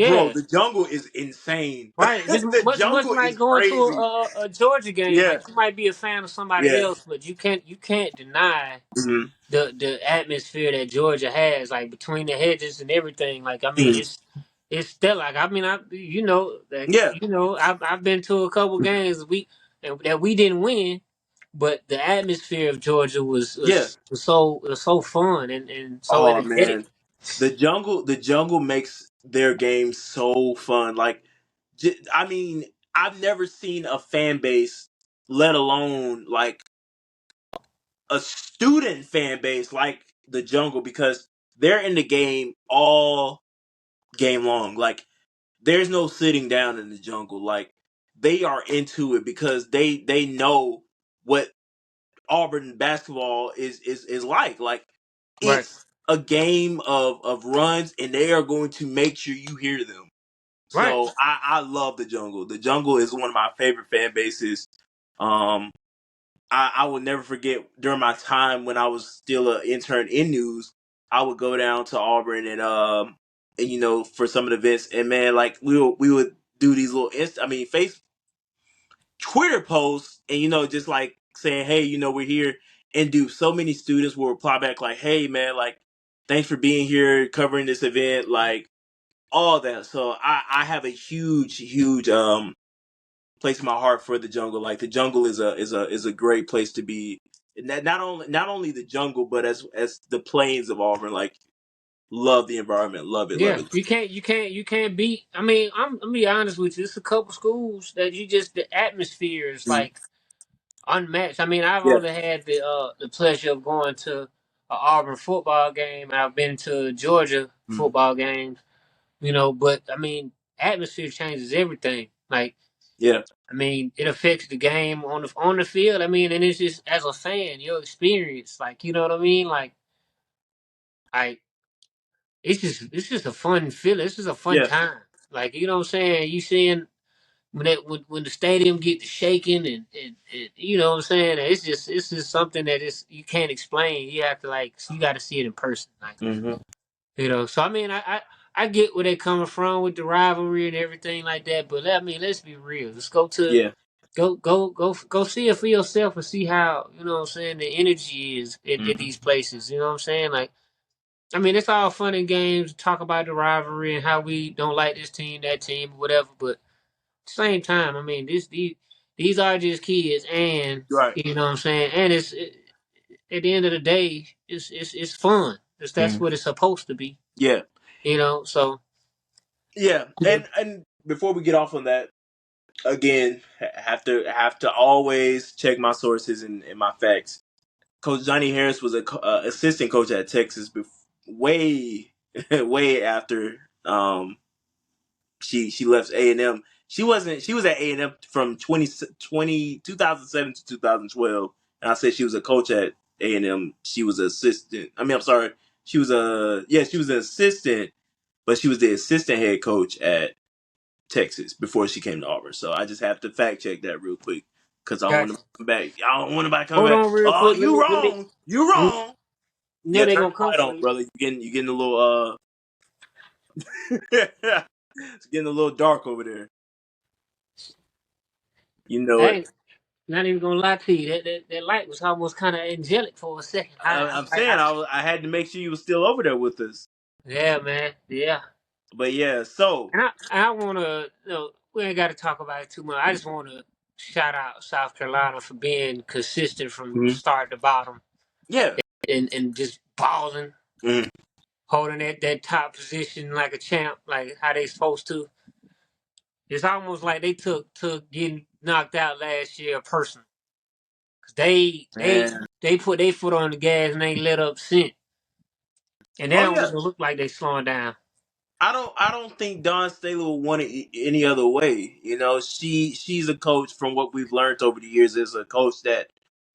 bro. Yeah, The jungle is insane. right. Just The much jungle like is going to crazy. a Georgia game. Yeah. Like you might be a fan of somebody Yeah. else, but you can't deny hmm the atmosphere that Georgia has, like between the hedges and everything. Like I mean, hmm it's still like I mean Yeah. I've been to a couple games that we didn't win, but the atmosphere of Georgia Yeah. was so fun and so Oh energetic. man, the jungle makes their game so fun. Like, I mean, I've never seen a fan base, let alone like a student fan base like the jungle, because they're in the game all game long. Like, there's no sitting down in the jungle. Like, they are into it because they know what Auburn basketball is like. Like Right, it's a game of runs, and they are going to make sure you hear them. right. So I love the jungle. The jungle is one of my favorite fan bases. Um, I will never forget during my time when I was still an intern in news. I would go down to Auburn and for some of the events, and man, like we would do these little face Twitter posts and just like saying, hey, we're here, and do so many students will reply back like, hey man, like thanks for being here covering this event, like all that. So I have a huge place in my heart for the jungle. Like the jungle is a great place to be. And not only the jungle, but as the plains of Auburn. Like Love the environment. Love it. Love Yeah, it. you can't beat. I mean, I'm gonna be honest with you. It's a couple schools that you just the atmosphere is Mhm. like unmatched. I mean, I've Yeah. only had the pleasure of going to an Auburn football game. I've been to Georgia Mhm. football games. You know, but I mean, atmosphere changes everything. Like, Yeah. I mean, it affects the game on the field. I mean, and it's just as a fan, your experience. Like, you know what I mean? Like it's just a fun feeling. It's just a fun Yeah. time. Like, you know what I'm saying? You seeing when the stadium get to shaking and you know what I'm saying? It's just something that is you can't explain. You have to you got to see it in person. Like, Hmm. you know. So I mean, I get where they're coming from with the rivalry and everything like that. But I mean, let's be real. Let's Yeah. go see it for yourself and see how you know what I'm saying the energy is at Hmm. these places. You know what I'm saying? Like, I mean, it's all fun and games. Talk about the rivalry and how we don't like this team, that team, whatever. But at the same time, I mean, these are just kids, and Right. you know what I'm saying. And at the end of the day, it's fun. That's Mhm. what it's supposed to be. Yeah. You know, so Yeah. And before we get off on that, again, have to always check my sources and my facts. Coach Johnny Harris was a assistant coach at Texas way way after she left A&M. She was at A&M from 2007 to 2012. And I said she was a coach at A&M. She was an assistant. I mean, I'm sorry. She was an assistant, but she was the assistant head coach at Texas before she came to Auburn. So I just have to fact check that real quick because I don't want gotcha. to come back. I don't want anybody coming Hold back. on real Oh, quick. you Let me. wrong. You wrong. You know Yeah, they turn gonna come the light for on, you. brother. You getting a little it's getting a little dark over there. You know I it. ain't not even gonna lie to you. That light was almost kind of angelic for a second. I'm saying I had to make sure you was still over there with us. Yeah, man. Yeah. But yeah, so And I wanna, you know, we ain't got to talk about it too much. I just wanna shout out South Carolina for being consistent from mhm. start to bottom Yeah. and just balling, Mhm. holding that top position like a champ, like how they supposed to. It's almost like they took getting knocked out last year personal. 'Cause Man. they put their foot on the gas and they let up since. And they Oh don't yeah. really look like they slowing down. I don't think Dawn Staley will want it any other way. You know, she's a coach from what we've learned over the years is a coach that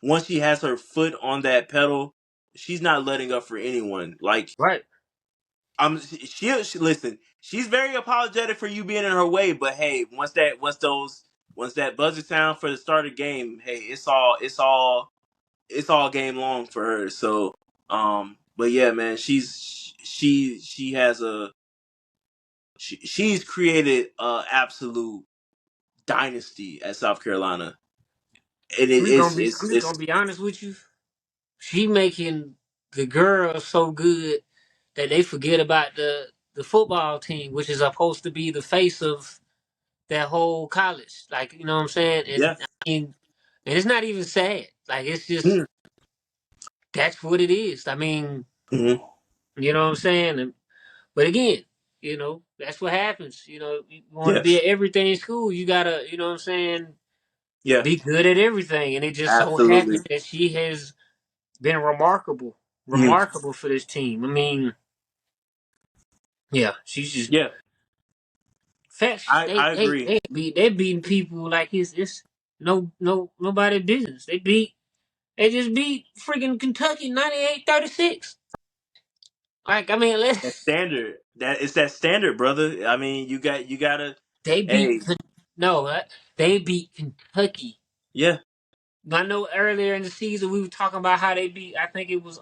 once she has her foot on that pedal, she's not letting up for anyone. Like Right. she listen, she's very apologetic for you being in her way, but hey, once that buzzer sound for the start of the game, hey, it's all game long for her. So but yeah, man, she has she's created a absolute dynasty at South Carolina, and I'm just gonna be honest with you. She making the girls so good that they forget about the football team, which is supposed to be the face of that whole college. Like, you know what I'm saying? yeah. And I mean, and it's not even sad. Like, it's just Mm-hmm. that's what it is. I mean, Mm-hmm. you know what I'm saying? But again, you know, that's what happens. You know, you want to be Yes. at everything in school, you gotta, you know what I'm saying, Yeah. be good at everything. And it just so Absolutely. happened that she has been remarkable, Mhm. remarkable for this team. I mean, yeah, she's just Yeah. fast. I agree. They beating people like it's nobody business. They just beat freaking Kentucky 98-36. Like, I mean, That let's standard. That it's that standard, brother. I mean, you gotta. they beat Hey, Ken- no, they beat Kentucky. yeah. I know earlier in the season we were talking about how they beat. I think it was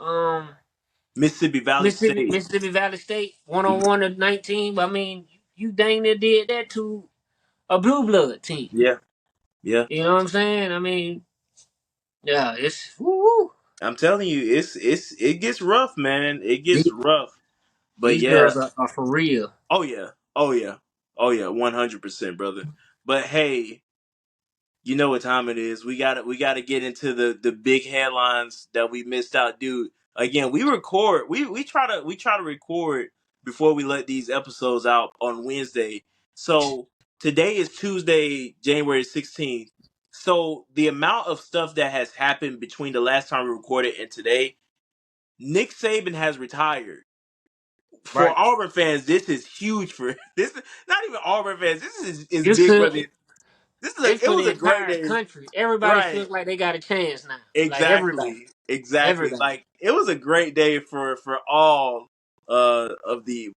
Mississippi Valley State. Mississippi Valley State Mhm. 101 to 19. But I mean, you dang near did that to a blue blood team. Yeah. Yeah. You know what I'm saying? I mean, yeah, it's woo. I'm telling you, it gets rough, man. It gets These, rough. But these yeah. girls are for real. Oh yeah. Oh yeah. Oh yeah. 100%, brother. But hey, you know what time it is. We got to get into the big headlines that we missed out, dude. again, we try to record before we let these episodes out on Wednesday. So today is Tuesday, January 16th. So the amount of stuff that has happened between the last time we recorded and today, Nick Saban has retired. For Right. Auburn fans, this is huge. For this is not even Auburn fans. This is It's big for a, the. it's It for was the a great entire day, country. Everybody right? feels like they got a chance now. Like everybody, Exactly. everybody. Like it was a great day for all of the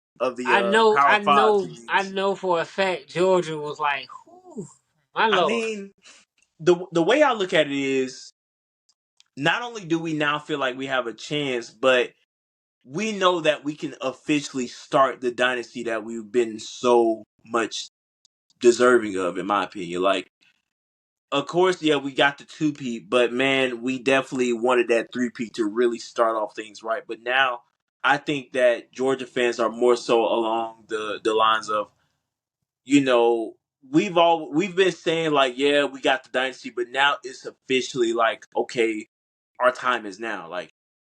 Power Five I teams. know for a fact Georgia was like, whew, my I lord. mean, the way I look at it is, not only do we now feel like we have a chance, but we know that we can officially start the dynasty that we've been so much deserving of, in my opinion. Like, of course, yeah, we got the two-peat, but man, we definitely wanted that three-peat to really start off things right. But now, I think that Georgia fans are more so along the lines of, you know, we've been saying like, yeah, we got the dynasty, but now it's officially like, okay, our time is now. Like,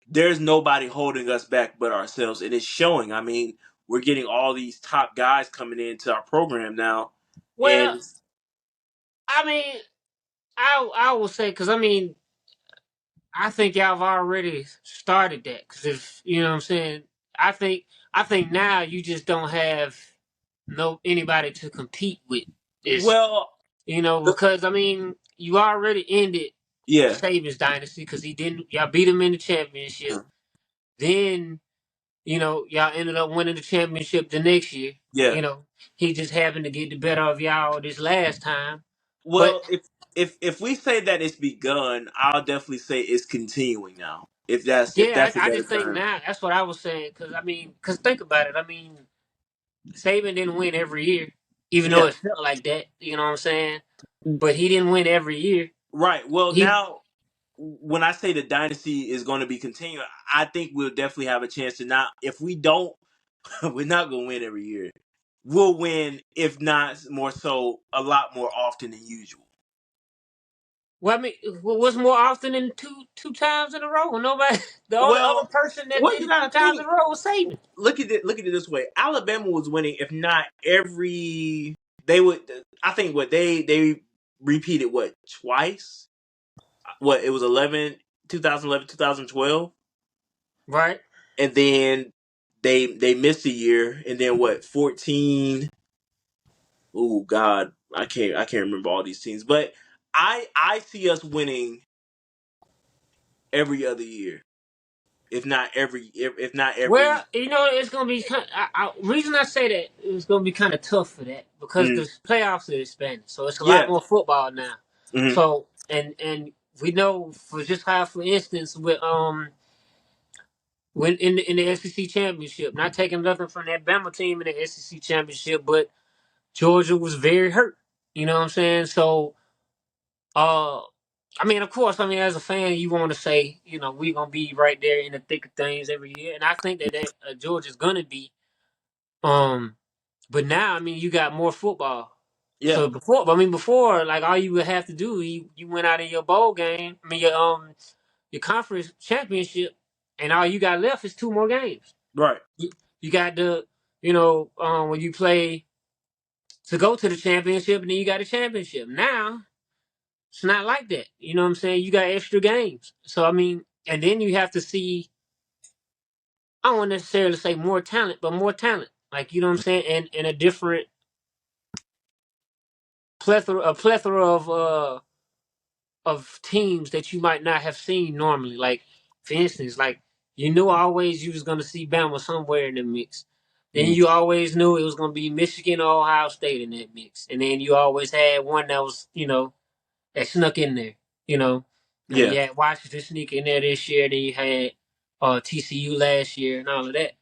there's nobody holding us back but ourselves, and it's showing. I mean, we're getting all these top guys coming into our program now, Well, and I mean, I will say because I mean I think y'all have already started that because if you know what I'm saying, I think I think now you just don't have no anybody to compete with. Is well, the, because I mean you already ended yeah, Saban's dynasty because he didn't y'all beat him in the championship. mm, Then y'all ended up winning the championship the next year. yeah. You know he just happened to get the better of y'all this last time, but Well, if we say that it's begun, I'll definitely say it's continuing now. If that's a I better just think term. now that's what I was saying because I mean because think about it I mean Saban didn't win every year even though Yeah, it felt like that you know what I'm saying but he didn't win every year right. Well, he now when I say the dynasty is going to be continuing, I think we'll definitely have a chance to not. If we don't, we're not going to win every year. We'll win, if not more so, a lot more often than usual. well I mean what's more often than two times in a row nobody the only other Well, person that well, did you it got two to times in think. a row was Saban. Look at it. Look at it this way: Alabama was winning, if not every. They would. I think what they repeated what twice. What it was 2011, 2012, Right. and then they missed a year, and then what 14. Oh God, I can't remember all these teams, but I see us winning every other year, if not every. Well, it's gonna be kind. Reason I say that it's gonna be kind of tough for that because Mm, the playoffs are expanding, so it's a lot yeah. more football now. Hmm. So and we know for just how, for instance, with when in the SEC championship, not taking nothing from that Bama team in the SEC championship, but Georgia was very hurt. You know what I'm saying? So, uh, I mean, of course, I mean, as a fan, you want to say, we're gonna be right there in the thick of things every year, and I think that Georgia's gonna be. Um, but now, I mean, you got more football. Yeah. So before, like all you would have to do, you went out in your bowl game. I mean, your conference championship, and all you got left is two more games. Right. You got when you play to go to the championship, and then you got a championship. Now it's not like that. You know what I'm saying? You got extra games. So I mean, and then you have to see. I don't want to necessarily say more talent, but more talent. Like you know what I'm saying, and a different plethora of teams that you might not have seen normally. Like for instance, like you knew always you was gonna see Bama somewhere in the mix. Then Mm, you always knew it was gonna be Michigan or Ohio State in that mix. And then you always had one that was, that snuck in there. You know. And yeah. you had Washington sneak in there this year, then you had TCU last year and all of that.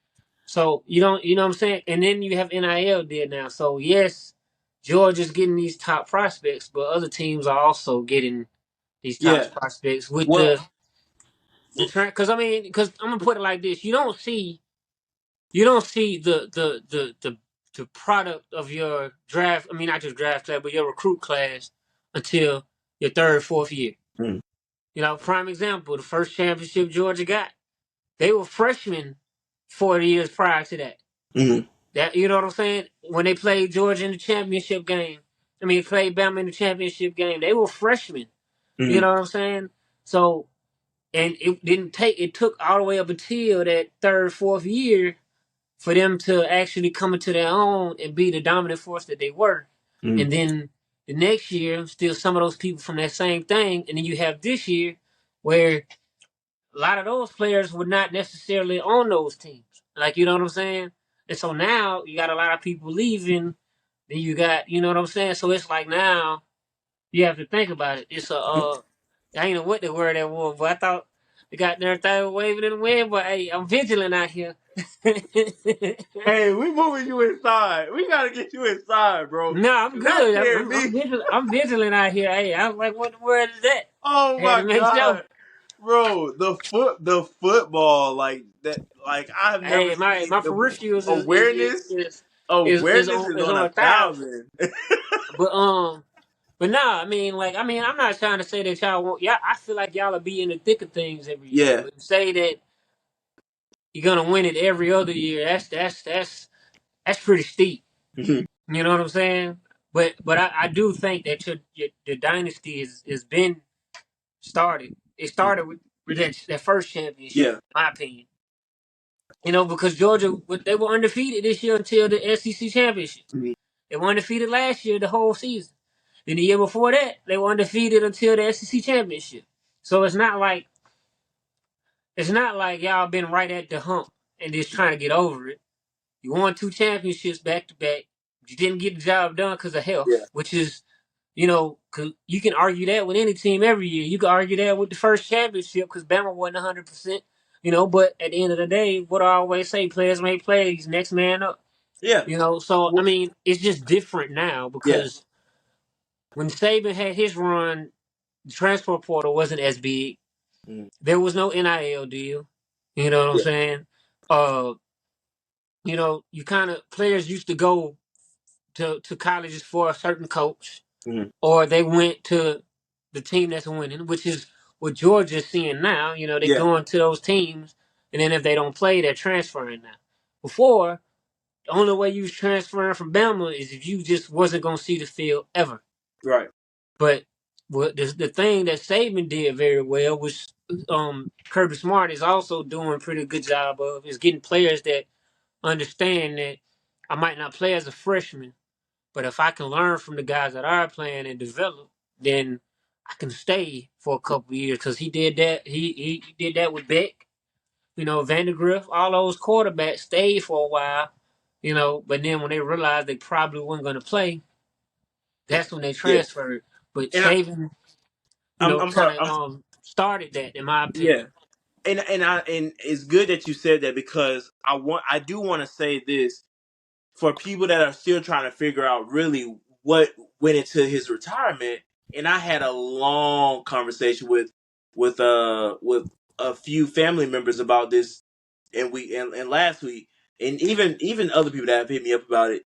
So you know what I'm saying? And then you have NIL there now. So yes, Georgia's getting these top prospects, but other teams are also getting these top Yeah. prospects with Well. the turn. Because I'm gonna put it like this: you don't see the product of your draft. I mean, not just draft class, but your recruit class until your third, fourth year. Mm, Prime example: the first championship Georgia got. They were freshmen 40 years prior to that. Mm-hmm. That you know what I'm saying? When they played Georgia in the championship game, I mean, played Bama in the championship game, they were freshmen. You Mm-hmm. know what I'm saying? So, and it didn't take. It took all the way up until that third, fourth year for them to actually come into their own and be the dominant force that they were. Mm-hmm. And then the next year, still some of those people from that same thing. And then you have this year where a lot of those players were not necessarily on those teams. Like, you know what I'm saying? And so now you got a lot of people leaving. Then you got, you know what I'm saying? So it's like now you have to think about it. It's I ain't know what the word that was, but I thought they got their thing waving in the wind. But hey, I'm vigilant out here. Hey, we moving you inside. We gotta get you inside, bro. No, I'm That good. scared me. I'm vigilant out here. Hey, I was like, what the word is that? Oh I had my to make sure. god, bro. The football like that. Like I have never Hey, seen my the peripherals awareness. Awareness is is on on a 1,000. 1,000. But but nah, I mean, I'm not trying to say that y'all won't. Yeah, I feel like y'all will be in the thick of things every year. Yeah. But to say that you're gonna win it every other year, that's pretty steep. Mhm. You know what I'm saying? But I do think that the dynasty is been started. It started with that first championship, Yeah. in my opinion. You know, because Georgia, they were undefeated this year until the SEC championship. Mhm. They were undefeated last year, the whole season. Then the year before that, they were undefeated until the SEC championship. So it's not like y'all been right at the hump and just trying to get over it. You won 2 championships back to back. You didn't get the job done because of Yeah. health, which is, you know, 'cause you can argue that with any team every year. You can argue that with the first championship because Bama wasn't 100%. You know, but at the end of the day, what I always say, players make plays, next man up. Yeah. You know, so I Well, mean, it's just different now yeah. because when Saban had his run, the transfer portal wasn't as big. Mhm. There was no NIL deal. You know what I'm Yeah. saying? You know, you kind of players used to go to colleges for a certain coach, Mhm. or they went to the team that's winning, which is what Georgia's seeing now. You know, they Yeah. go into those teams, and then if they don't play, they're transferring now. Before, the only way you was transferring from Bama is if you just wasn't gonna see the field ever. Right. But what the thing that Saban did very well was Kirby Smart is also doing a pretty good job of is getting players that understand that I might not play as a freshman, but if I can learn from the guys that are playing and develop, then I can stay for a couple of years because he did that. He did that with Beck, you know, Vandergriff, all those quarterbacks stayed for a while, you know, but then when they realized they probably weren't going to play, that's when they Yeah. transferred. But And Saban, you know, I'm kind sorry. of started that, in my Yeah. opinion. And it's good that you said that because I do want to say this for people that are still trying to figure out really what went into his retirement. And I had a long conversation with a few family members about this, and last week, and even other people that have hit me up about it.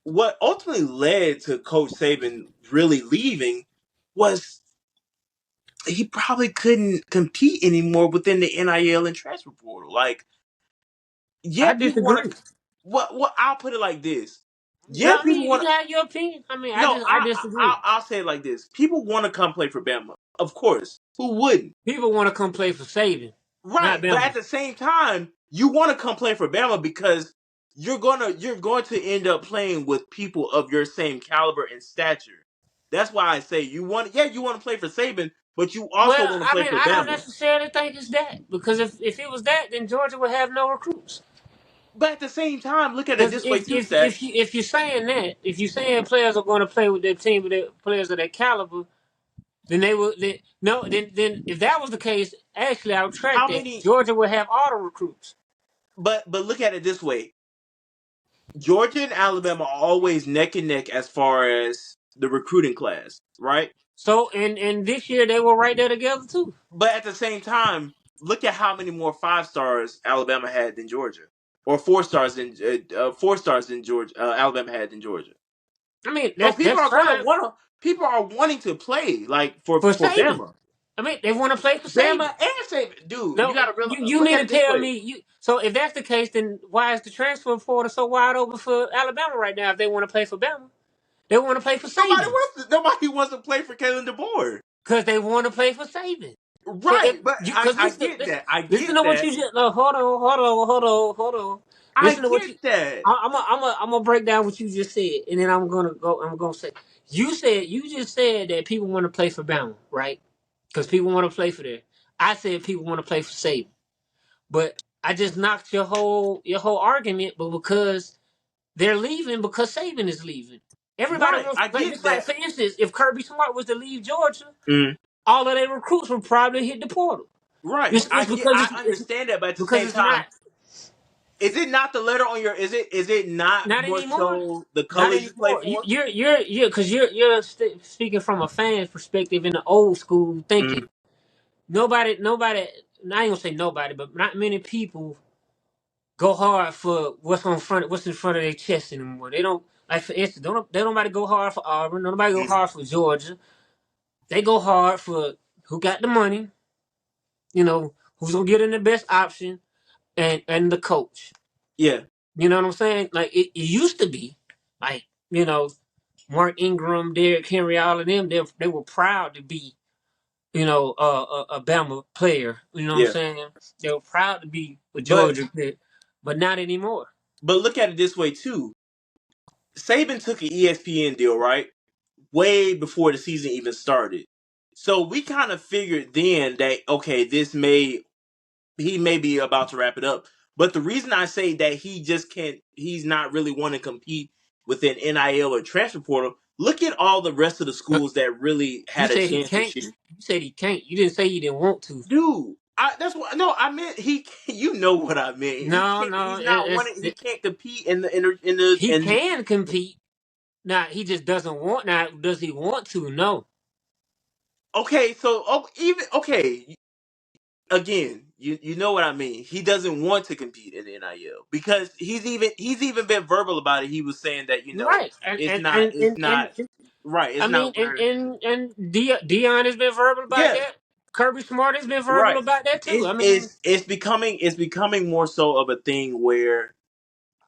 What ultimately led to Coach Saban really leaving was he probably couldn't compete anymore within the NIL and transfer portal. Like, yeah, I people want disagree. to. What I'll put it like this. No, Yeah, I people mean you want. can have your opinion. I mean, No, I disagree. I'll say it like this. People want to come play for Bama, of course. Who wouldn't? People want to come play for Saban, not Right, but at Bama. the same time, you want to come play for Bama because you're going to end up playing with people of your same caliber and stature. That's why I say you want to play for Saban, but you also Well, want to I play mean, for I don't Bama. necessarily think it's that because if it was that, then Georgia would have no recruits. But at the same time, look at it Because this way too, Stacks. if you're saying that, if you're saying players are going to play with their team with their players of their caliber, then they would. No, then if that was the case, actually I would track How that many? Georgia would have all the recruits. But look at it this way: Georgia and Alabama are always neck and neck as far as the recruiting class, right? So and this year they were right there together too. But at the same time, look at how many more 5 stars Alabama had than Georgia, or 4 stars than 4 stars than Georgia. Alabama had than Georgia. I mean So that's fine people are wanting to play like for for Saban. Bama. I mean, they want to play for Bama Saban. and Saban, dude. You No, gotta realize. you Look mean at to it this tell way. me you? So if that's the case, then why is the transfer portal so wide open for Alabama right now? If they want to play for Bama, they want to play for Saban Nobody wants to play for Kalen DeBoer. because they want to play for Saban. So if Right, but you, I, because I listen, get listen, that. I listen get to what that. you just. No, hold on. I Listen to what get you. that. I'm gonna break down what you just said, and then I'm gonna go. I'm gonna say you just said that people want to play for Bama, right? Because people want to play for there. I said people want to play for Saban. But I just knocked your whole argument, but because they're leaving because Saban is leaving. Everybody Right, wants, I like, get just like that. for instance, if Kirby Smart was to leave Georgia, Mm, all of their recruits would probably hit the portal. right, It's because I it's understand that, but at the because same it's not time, is it not the letter on your? Is it not not more anymore. so the Not colors you play anymore. for? You're because you're speaking from a fan's perspective in the old school Mm, thinking. Nobody. I ain't gonna say nobody, but not many people go hard for what's in front of their chest anymore. They don't like for instance, don't nobody go hard for Auburn, don't nobody go mm, hard for Georgia. They go hard for who got the money, who's gonna get in the best option and the coach. yeah, You know what I'm saying? Like it used to be, like, Mark Ingram, Derrick Henry, all of them, they were proud to be, a Bama player. You know what I'm yeah. saying? They were proud to be a But Georgia player, but not anymore. look at it this way too. Saban took an ESPN deal, right? Way before the season even started. So we kind of figured then that okay, he may be about to wrap it up. But the reason I say that he just can't, he's not really want to compete within NIL or transfer portal. Look at all the rest of the schools that really You had a said he chance can't. this year, You said he can't. You didn't say he didn't want to. dude. That's what no, I meant he. You know what I meant. He No, can't. no. He's not wanting. He can't compete in the He in. can compete. Now he just doesn't want. Now does he want to? No. Okay, so even okay. Again, you know what I mean. He doesn't want to compete in NIL because he's even been verbal about it. He was saying that Right. And it's and not and it's and, not and right. I It's mean, not where Dion has been verbal about yeah that. Kirby Smart has been verbal right. about that too. It's I mean, it's it's becoming more so of a thing where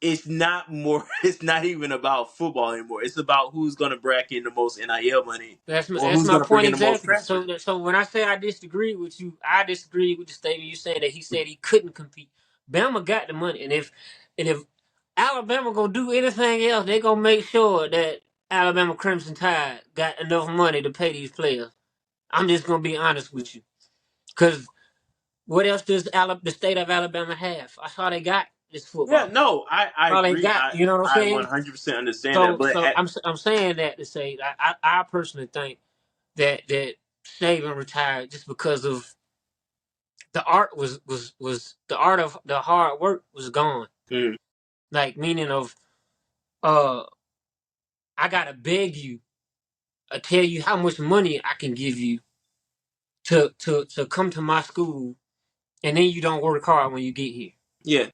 it's not more. It's not even about football anymore. It's about who's going to bracket in the most NIL money or that's who's my going to bring point in the most exactly. transfers. So when I say I disagree with you, I disagree with the statement you said that he said he couldn't compete. Bama got the money, and if Alabama gonna do anything else, they gonna make sure that Alabama Crimson Tide got enough money to pay these players. I'm just gonna be honest with you, because what else does the state of Alabama have? That's all they got is Yeah, football. no, I All they agree. got, you know what I'm I saying? 100% understand that, So but so I'm saying that to say I personally think that Saban retired just because of the art was the art of the hard work was gone. mm, Like, meaning of, uh I gotta beg you, tell you how much money I can give you to come to my school, and then you don't work hard when you get here. yeah.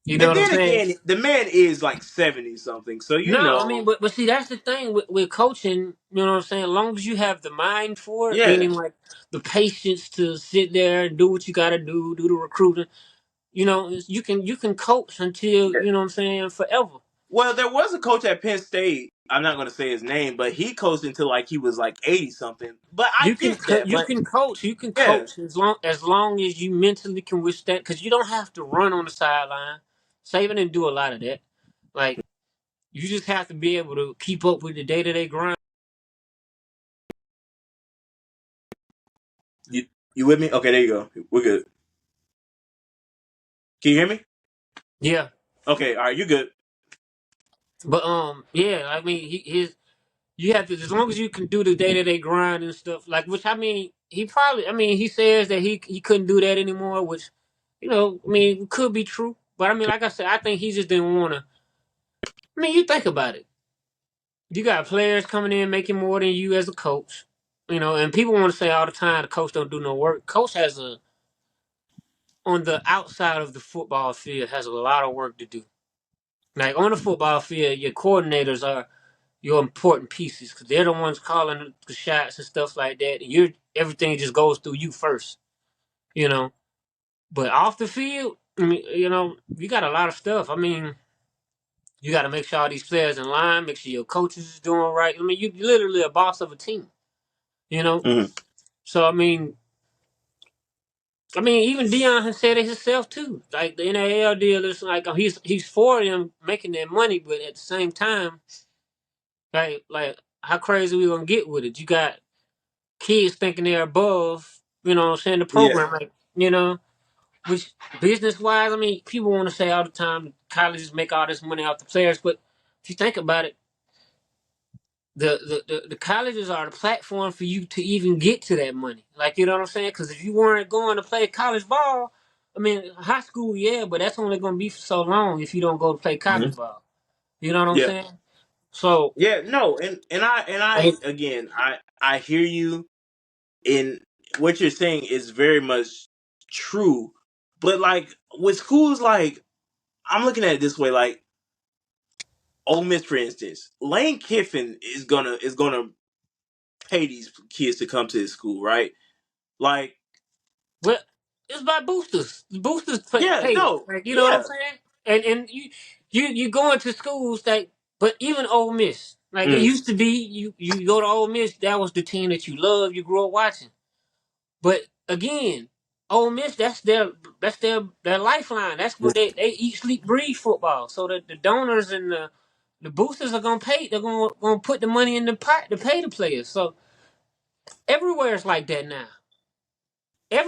You know And what I'm then saying? again, the man is like 70 something. So, No, I mean, but see, that's the thing with coaching. You know what I'm saying? As long as you have the mind for it, yeah. meaning like the patience to sit there and do what you got to do the recruiting. You can coach until, Yeah. what I'm saying, forever. Well, there was a coach at Penn State. I'm not going to say his name, but he coached until like he was like 80 something. But I You can get that. you But can coach. You can yeah. coach as long as you mentally can withstand. Because you don't have to run on the sideline. Saban didn't do a lot of that. Like, you just have to be able to keep up with the day-to-day grind. You with me? Okay, there you go. We're good. Can you hear me? Yeah, Okay, all right, you good. but yeah. I mean, his you have to, as long as you can do the day-to-day grind and stuff, like, which, I mean, he says that he couldn't do that anymore, which, I mean, could be true. But I mean, like I said, I think he just didn't want to. I mean, you think about it. You got players coming in making more than you as a coach, and people want to say all the time the coach don't do no work. Coach on the outside of the football field, has a lot of work to do. Like, on the football field, your coordinators are your important pieces, because they're the ones calling the shots and stuff like that. And everything just goes through you first, you know. But off the field, I mean, you got a lot of stuff. I mean, you got to make sure all these players in line, make sure your coaches is doing right. I mean, you're literally a boss of a team, you know. Mhm. So I mean, even Dion has said it himself too. Like the NAL deal is like he's for them making their money, but at the same time, like how crazy we gonna get with it? You got kids thinking they're above, what I'm saying, the Yeah. program, like, which business wise, I mean, people want to say all the time colleges make all this money off the players, but if you think about it, the colleges are the platform for you to even get to that money. Like, you know what I'm saying? Because if you weren't going to play college ball, I mean, high school, yeah, but that's only going to be for so long if you don't go to play Mhm. college ball. You know what I'm Yeah. saying? So, Yeah. No. And I and, again, I hear you in what you're saying is very much true. But like with schools, like I'm looking at it this way, like Ole Miss, for instance, Lane Kiffin is gonna pay these kids to come to his school, right? Like, well, it's by boosters. Boosters yeah, pay it. no, Like, you know what I'm yeah, saying? And you going to schools that, but even Ole Miss, like it mm, used to be, you go to Ole Miss, that was the team that you loved, you grew up watching. But again, Ole Miss, that's their lifeline. That's what they eat, sleep, breathe football. So the donors and the boosters are gonna pay. They're gonna put the money in the pot to pay the players. So everywhere is like that now.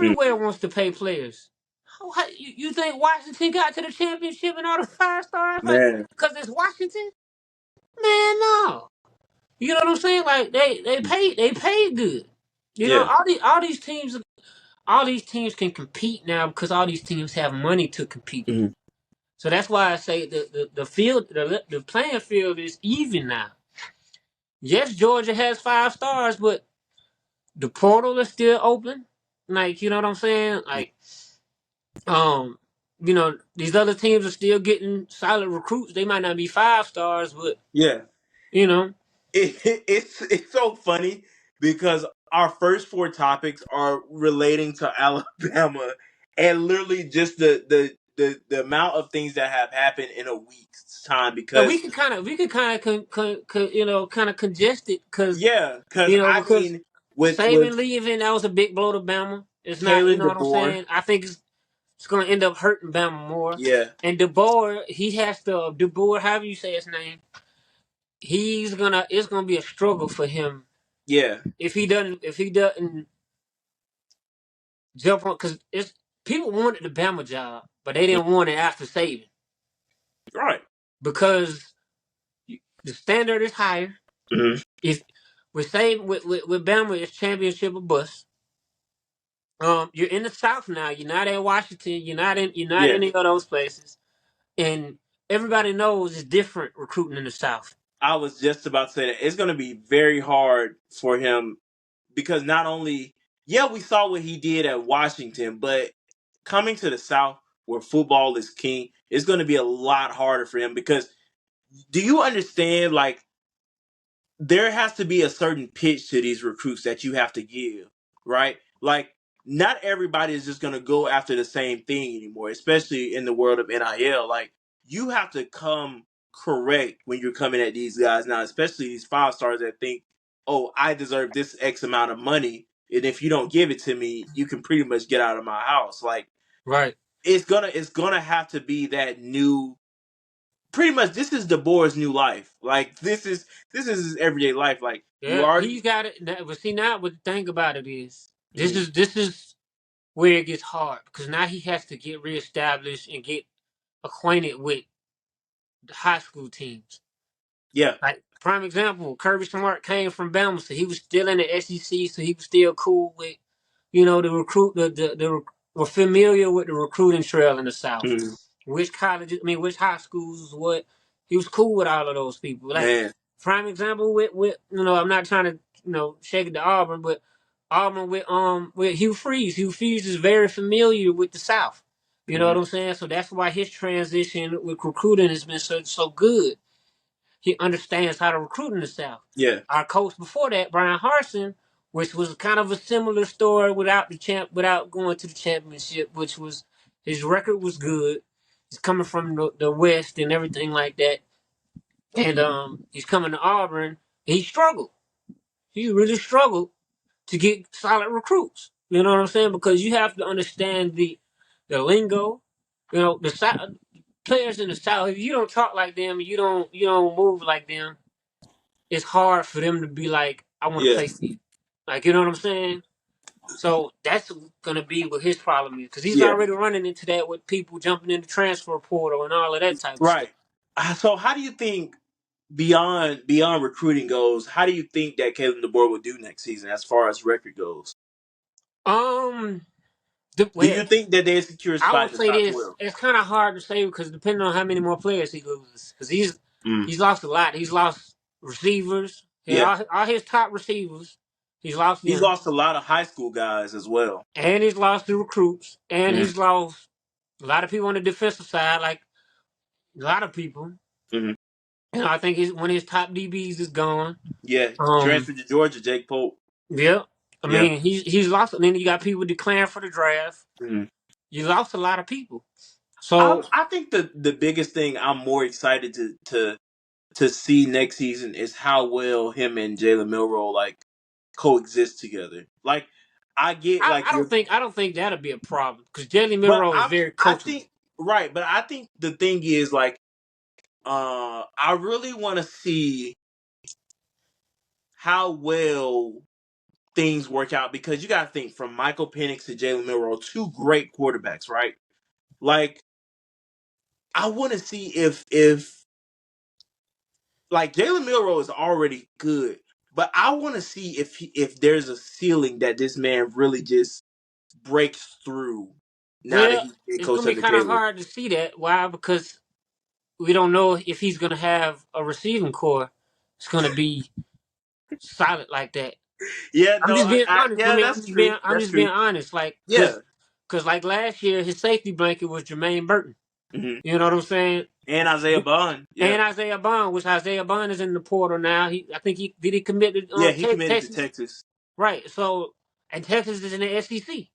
mm, Everywhere wants to pay players. You think Washington got to the championship and all the 5 stars like man, because it's Washington? Man, no. You know what I'm saying? Like they paid good. yeah, All these teams can compete now because all these teams have money to compete. mm, So that's why I say the field, the playing field is even now. Yes, Georgia has 5 stars, but the portal is still open. Like, you know what I'm saying? Like, um, these other teams are still getting solid recruits. They might not be 5 stars, but yeah. you know, It's so funny because our first four topics are relating to Alabama, and literally just the amount of things that have happened in a week's time. and we Because could kind of kind of congest it because yeah, because I because mean, with Saban leaving, that was a big blow to Bama. It's not, you Kalen know what I'm DeBoer, saying? I think it's going to end up hurting Bama more. yeah, And DeBoer, DeBoer, however you say his name, it's gonna be a struggle for him yeah, if he doesn't jump on, because it's people wanted the Bama job, but they mm, didn't want it after Saban right, because the standard is higher. hmm, If with Bama, it's championship or bust. You're in the South now. You're not in Washington. You're not yeah. any of those places, and everybody knows it's different recruiting in the South. I was just about to say that it's going to be very hard for him because not only, yeah, we saw what he did at Washington, but coming to the South where football is king, it's going to be a lot harder for him because do you understand, like, there has to be a certain pitch to these recruits that you have to give, right? Like, not everybody is just going to go after the same thing anymore, especially in the world of NIL. Like, you have to come correct when you're coming at these guys now, especially these 5 stars that think, oh, I deserve this X amount of money. And if you don't give it to me, you can pretty much get out of my house. Like, Right. it's gonna have to be that new, pretty much this is DeBoer's new life. Like this is his everyday life. Like you Yeah, already, he's got it. But see, now what the thing about it is, this mm, is this is where it gets hard because now he has to get reestablished and get acquainted with the high school teams. yeah, Like prime example, Kirby Smart came from Bama, so he was still in the SEC, so he was still cool with, the recruit. Were familiar with the recruiting trail in the South. mm, Which colleges, I mean, which high schools, what he was cool with all of those people. Like man, prime example with I'm not trying to shake it to Auburn, but Auburn with Hugh Freeze. Hugh Freeze is very familiar with the South. You know what mm, I'm saying? So that's why his transition with recruiting has been so good. He understands how to recruit in the South. yeah, Our coach before that, Brian Harsin, which was kind of a similar story without going to the championship, which was his record was good. He's coming from the West and everything like that, and he's coming to Auburn. He struggled. He really struggled to get solid recruits. You know what I'm saying? Because you have to understand the lingo. You know, the South, players in the South. If you don't talk like them, you don't move like them. It's hard for them to be like, I want to Yeah. play for you. Like, you know what I'm saying? So that's gonna be what his problem is, because he's Yeah. already running into that with people jumping in the transfer portal and all of that type of stuff. Right. So how do you think beyond recruiting goes? How do you think that Kalen DeBoer will do next season as far as record goes? Um, Do well, you think that they secure a I spot will in the say top this: 12? it's kind of hard to say because depending on how many more players he loses, because Mm. he's lost a lot. He's lost receivers. Yeah. All his top receivers, he's lost He's them, lost a lot of high school guys as well. and he's lost the recruits, and Mm. he's lost a lot of people on the defensive side, like a lot of people. Hmm. And I think one of his top DBs is gone. Yeah. Um, Transferred to Georgia, Jake Pope. yeah. I Yeah. mean, he's lost. And then you got people declaring for the draft. Mm. You lost a lot of people. So I think the biggest thing I'm more excited to see next season is how well him and Jalen Milroe like coexist together. Like I get like you're, I don't think that'll be a problem because Jalen but Milroe is very I coachable. think right, but I think the thing is like I really want to see how well things work out because you got to think from Michael Penix to Jalen Milroe, two great quarterbacks, right? Like I want to see if like Jalen Milroe is already good, but I want to see if there's a ceiling that this man really just breaks through now that Well, he's been it's coached gonna be under kind of Caleb. hard to see that. Why? Because we don't know if he's gonna have a receiving core. It's gonna be solid like that. Yeah, I'm no, just being honest. I yeah, mean, that's true. I'm That's just being true. honest. Like, Yeah. cause like last year, his safety blanket was Jermaine Burton. Hmm. You know what I'm saying? And Isaiah Bond. Yeah. And Isaiah Bond, which Isaiah Bond is in the portal now. I think he commit to Yeah, he committed to Texas, Texas. right? So, and Texas is in the SEC.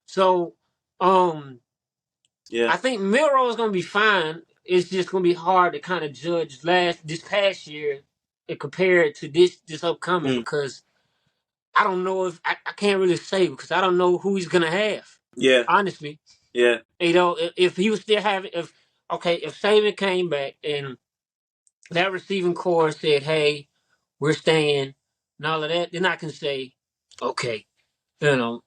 So, um, Yeah. I think Milroe is gonna be fine. It's just gonna be hard to kind of judge this past year and compare it to this upcoming, Mm. because I don't know if I can't really say, because I don't know who he's gonna have. Yeah. Honestly, Yeah. you know, if he was still having if Saban came back and that receiving core said, "Hey, we're staying," and all of that, then I can say, "Okay, you know,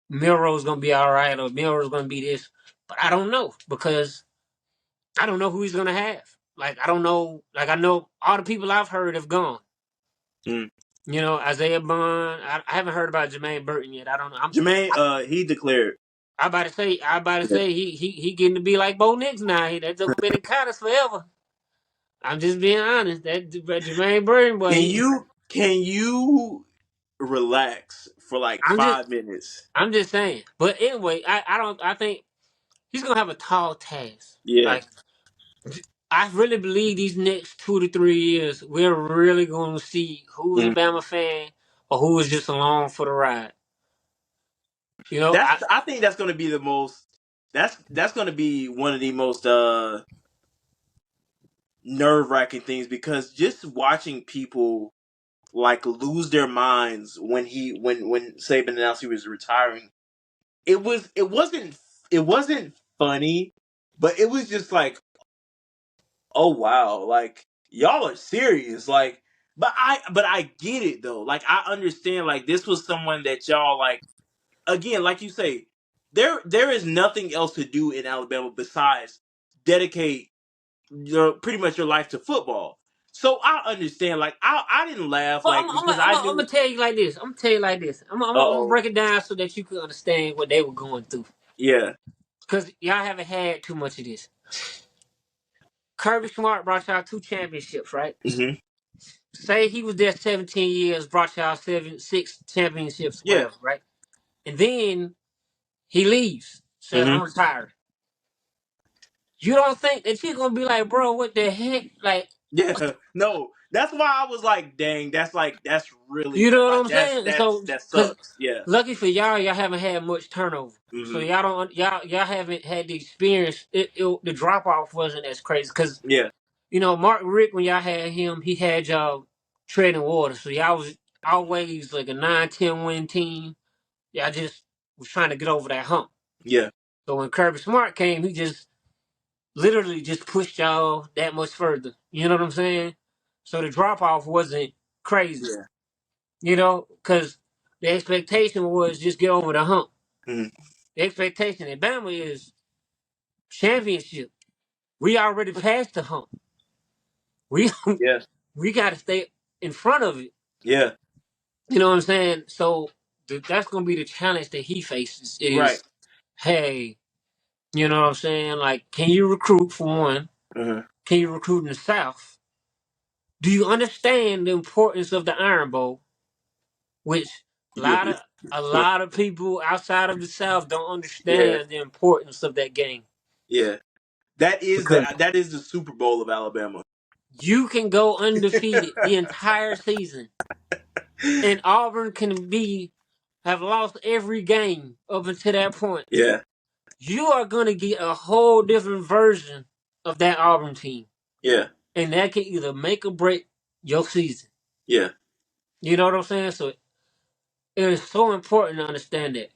Milroe's gonna be all right, or Milroe's gonna be this." But I don't know, because I don't know who he's gonna have. Like, I don't know. Like, I know all the people I've heard have gone. Mm. You know, Isaiah Bond. I haven't heard about Jermaine Burton yet. I don't know. Jermaine, he declared. I about to Yeah. say he getting to be like Bo Nix now. That joker been in college forever. I'm just being honest. That Jermaine Burton, boy, Can you relax for like I'm just 5 minutes? I'm just saying. But anyway, I think he's gonna have a tall task. Yeah. Like, I really believe these next 2 to 3 years, we're really going to see who's a Mm. Bama fan or who is just along for the ride. You know, I think that's going to be the most. That's going to be one of the most nerve wracking things because just watching people like lose their minds when Saban announced he was retiring, it wasn't funny, but it was just like, oh wow, like y'all are serious, like. But I get it though. Like I understand. Like this was someone that y'all like. Again, like you say, there is nothing else to do in Alabama besides dedicate your pretty much your life to football. So I understand. Like I didn't laugh well, like because I I'm gonna knew. tell you like this. I'm gonna tell you like this. Uh I'm gonna oh. break it down so that you can understand what they were going through. Yeah. Because y'all haven't had too much of this. Kirby Smart brought y'all 2 championships, right? Hmm. Say he was there 17 years, brought y'all 6 championships, Yeah. whatever, right? And then he leaves, says, Hmm. "I'm retired." You don't think that you're gonna be like, "Bro, what the heck?" Like, Yeah. No. That's why I was like, dang, that's really You know what like I'm saying? So, that cause sucks. Yeah. lucky for y'all haven't had much turnover. So Hmm. y'all haven't had the experience. The drop off wasn't as crazy. Cause Yeah. Mark Rick, when y'all had him, he had y'all treading water. So y'all was always like a 9-10 win team. Y'all just was trying to get over that hump. Yeah. So when Kirby Smart came, he just literally just pushed y'all that much further. You know what I'm saying? So the drop off wasn't crazy. Yeah. Because the expectation was just get over the hump. Hmm. The expectation at Bama is championship. We already passed the hump. We Yeah. we got to stay in front of it. Yeah. You know what I'm saying? So that's gonna be the challenge that he faces. Right. Is hey, you know what I'm saying? Like, can you recruit for one? Uh-huh. Can you recruit in the South? Do you understand the importance of the Iron Bowl? Which a Yeah. lot of a lot of people outside of the South don't Yeah. understand the importance of that game. Yeah. Because That is the Super Bowl of Alabama. you can go undefeated the entire season, and Auburn can have lost every game up until that point. Yeah. You are gonna get a whole different version of that Auburn team, Yeah. and that can either make or break your season. Yeah. You know what I'm saying? So it is so important to understand that.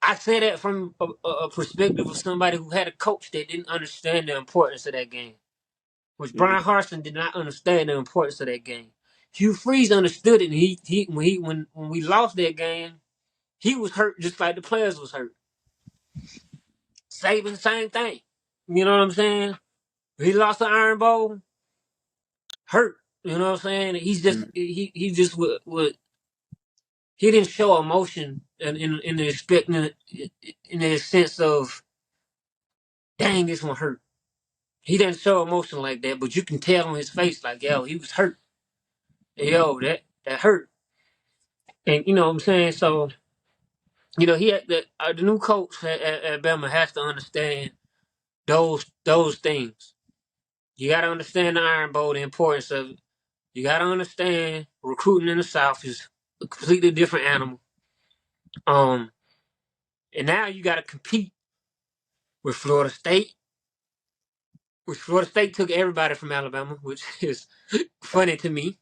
I say that from a perspective of somebody who had a coach that didn't understand the importance of that game, which Mhm. Brian Harsin did not understand the importance of that game. Hugh Freeze understood it, and when we lost that game, he was hurt just like the players was hurt. Saban, same thing. You know what I'm saying? He lost the Iron Bowl, hurt. You know what I'm saying? He's just Mhm. he just would he didn't show emotion in the in the sense of dang, this one hurt. He didn't show emotion like that, but you can tell on his face, like, yo, he was hurt. Yo, that hurt. And you know what I'm saying? So, he had the new coach at Bama has to understand those things. You got to understand the Iron Bowl, the importance of it. You got to understand recruiting in the South is a completely different animal. Um, and now you got to compete with Florida State, which Florida State took everybody from Alabama, which is funny to me.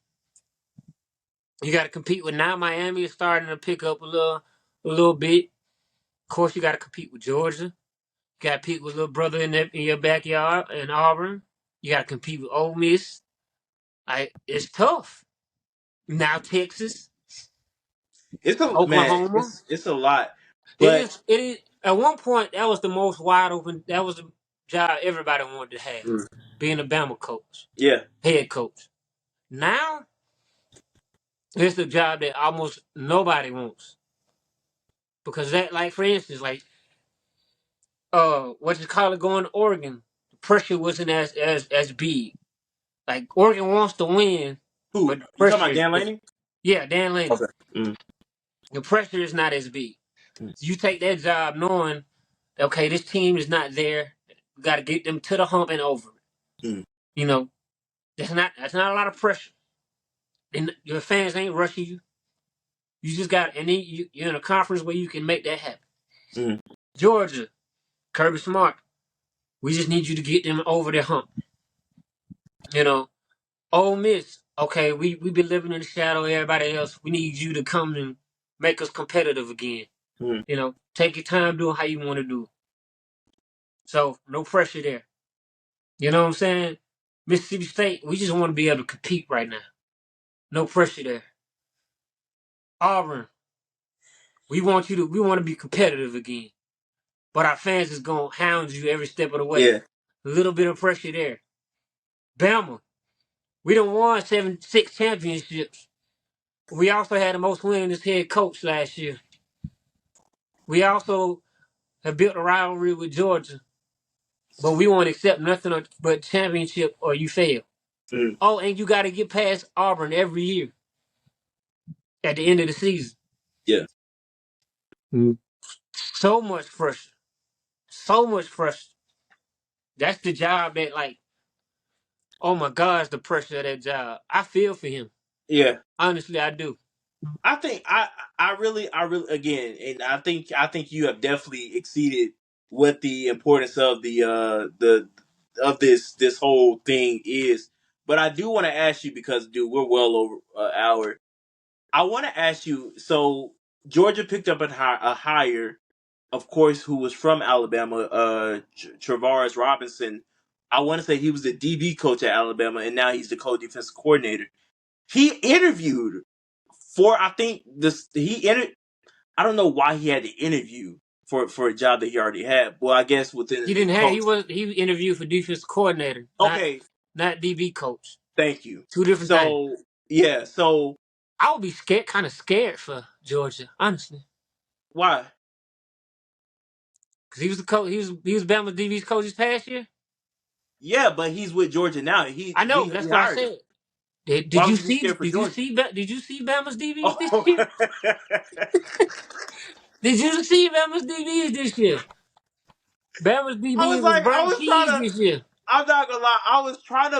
You got to compete with now Miami is starting to pick up a little bit. Of course, you got to compete with Georgia. You got to compete with little brother in your backyard in Auburn. You got to compete with Ole Miss. It's tough. Now Texas, It's a man. Oklahoma. It's a lot, It but is. It is. At one point, that was the most wide open. That was the job everybody wanted to have, mm, being a Bama coach, yeah. head coach. Now it's the job that almost nobody wants because that, like for instance, like what you call it, going to Oregon, the pressure wasn't as big. Like Oregon wants to win, Who but the you talking pressure about? is Dan different. Lanning? Yeah, Dan Lanning. Okay. Mm, The pressure is not as big. mm, You take that job knowing, okay, this team is not there. We got to get them to the hump and over it. mm, You know, that's not a lot of pressure. And your fans ain't rushing you. You just got, and then you're in a conference where you can make that happen. mm, Georgia, Kirby Smart. We just need you to get them over the hump. You know, Ole Miss. Okay, we been living in the shadow of everybody else. We need you to come and make us competitive again. mm. Take your time doing how you want to do it. So no pressure there. You know what I'm saying? Mississippi State, we just want to be able to compete right now. No pressure there. Auburn, we want to be competitive again. But our fans is gonna hound you every step of the way. Yeah. A little bit of pressure there. Bama, we don't won 6 championships. We also had the most winningest head coach last year. We also have built a rivalry with Georgia, but we won't accept nothing but championship or you fail. Mm, Oh, and you got to get past Auburn every year at the end of the season. yeah. Mm. So much pressure. So much pressure. That's the job that, like, Oh my gosh, the pressure of that job. I feel for him. Yeah. Honestly, I do. I think I really again, and I think you have definitely exceeded what the importance of the of this whole thing is. But I do want to ask you because, dude, we're well over an hour. I want to ask you. So Georgia picked up a hire, of course, who was from Alabama, Travaris Robinson. I want to say he was the DB coach at Alabama, and now he's the co-defensive coordinator. He interviewed for I think this he entered. I don't know why he had to interview for a job that he already had. Well, I guess within He the didn't have. coach. He interviewed for defense coordinator, Okay, not DB coach. thank you. Two different things. So yeah, so I would be scared, kind of scared for Georgia, honestly, why? because he was the coach. He was Bama DB's coach this past year. Yeah, but he's with Georgia now. He I know. he, That's he what I hired him. said. Did, Why did you would you be see? scared for Did you Georgia? see? Did you see Bama's DBs this Oh. year? Did you see Bama's DBs this year? Bama's DBs was I burnt was trying cheese to. this year. I'm not gonna lie. I was trying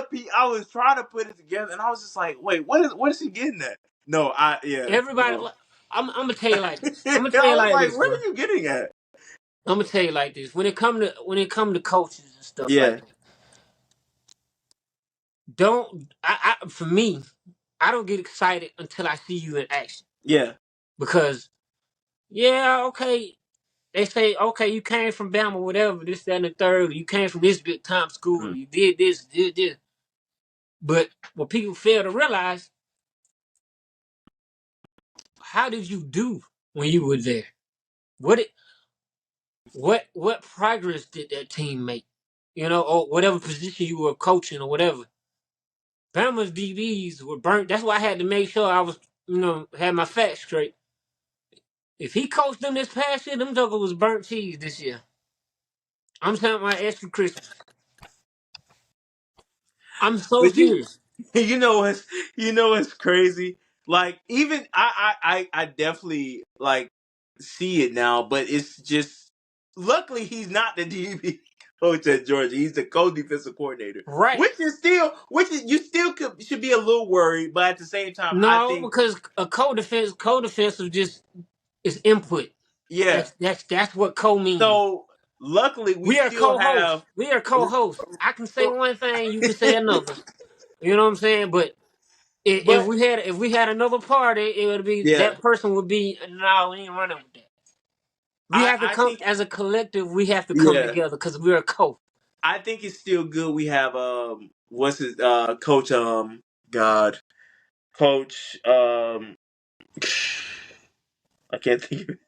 to put it together, and I was just like, wait, what is he getting at? No, Everybody, no. I'm gonna tell you like this. I'm gonna tell you I was like like, this, what bro. are you getting at? I'm gonna tell you like this. When it come to coaches and stuff like Yeah, that, don't for me, I don't get excited until I see you in action. yeah. Because yeah, okay, they say okay, you came from Bama, whatever, this, that, and the third. You came from this big time school. Mm. You did this, did this. But what people fail to realize, how did you do when you were there? What it, what progress did that team make? Or whatever position you were coaching or whatever. Bama's DBs were burnt. That's why I had to make sure I was, had my facts straight. If he coached them this past year, them jokers was burnt cheese this year. I'm talking about extra Christmas. I'm so But serious. you know what's crazy. Like even I definitely like see it now, but it's just luckily he's not the DB coach at Georgia. He's the co-defensive coordinator, Right. which is you still should be a little worried, but at the same time, I No, think because a co-defensive just is input. yeah. That's what co means. So luckily we We are still co-hosts. have We are co-hosts. I can say one thing, you can say another. You know what I'm saying? But if but we had another party, it would be yeah. that person would be no, we ain't running with that. We have to I come think as a collective. We have to come yeah. together because we're a co. I think it's still good. We have what's his coach God coach I can't think of it.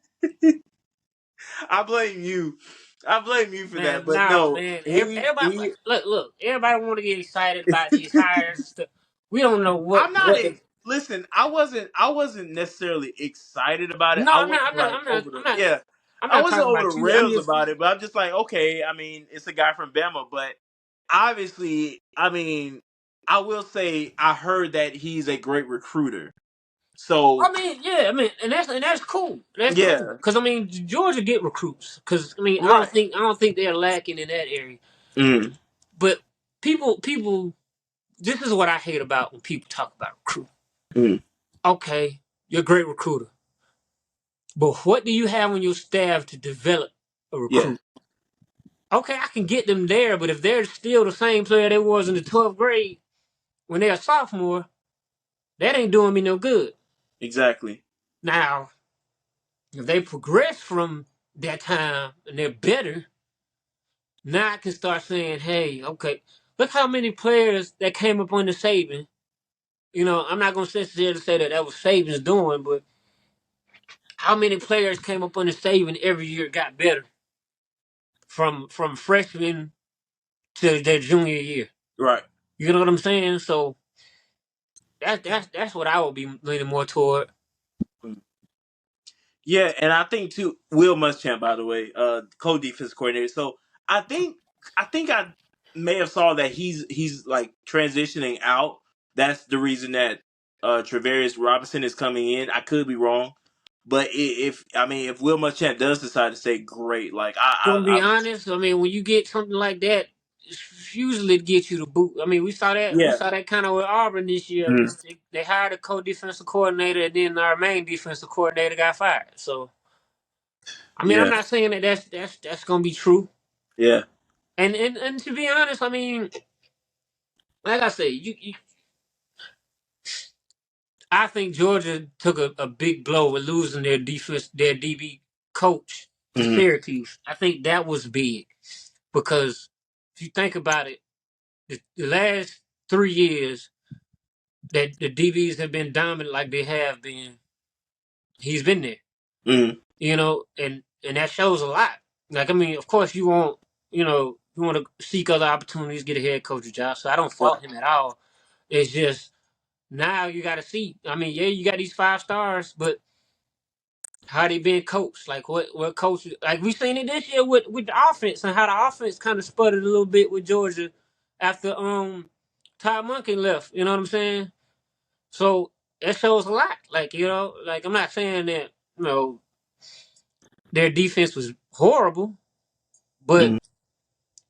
I blame you. I blame you for that. Man, But no, no, man. Everybody, he look. Everybody want to get excited about these hires and stuff. We don't know what I'm not what the. listen. I wasn't necessarily excited about it. No, I I'm not. wasn't I'm not. like I'm not. over I'm the not. yeah. I'm I not wasn't talking over the about you. I'm rails just about it, but I'm just like, okay. I mean, it's a guy from Bama, but obviously, I mean, I will say I heard that he's a great recruiter. So I mean, yeah, I mean, and that's cool. That's cool. yeah, Cause I mean, Georgia get recruits. Cause I mean, I don't right. think I don't think they're lacking in that area. Mm, But people, this is what I hate about when people talk about recruit. mm, Okay, you're a great recruiter, but what do you have on your staff to develop a yeah, recruit? Okay, I can get them there, but if they're still the same player they was in the 12th grade when they're a sophomore, that ain't doing me no good. exactly. Now, if they progress from that time and they're better, now I can start saying, hey, okay, look how many players that came up under Saban. I'm not going to necessarily say that was Saban's doing, but how many players came up under Saban every year got better from freshman to their junior year. Right. You know what I'm saying? So that's what I would be leaning more toward. Mm. Yeah, and I think too, Will Muschamp, by the way, co-defense coordinator. So I think I may have saw that he's like transitioning out. That's the reason that Travaris Robinson is coming in. I could be wrong, but if Will Muschamp does decide to stay, great. Like Gonna be honest, I mean, when you get something like that, usually get you the boot. I mean, we saw that. We Yeah. saw that kind of with Auburn this year. Mhm. They hired a co-defensive coordinator, and then our main defensive coordinator got fired. So, I mean, I'm Yeah. not saying that that's gonna be true. Yeah. And to be honest, I mean, like I say, I think Georgia took a big blow with losing their defense, their DB coach to Hmm. Syracuse. I think that was big because if you think about it, the last 3 years that the DBs have been dominant like they have been, he's been there. Hmm. You know, and that shows a lot. Like I mean, of course you want to seek other opportunities, get a head coach job. So I don't Right. fault him at all. It's just now you got to see. I mean, yeah, you got these 5 stars, but how they been coached? Like what coach? Like we seen it this year with the offense and how the offense kind of sputtered a little bit with Georgia after Todd Monken left. You know what I'm saying? So that shows a lot. Like like I'm not saying that their defense was horrible, but Hmm.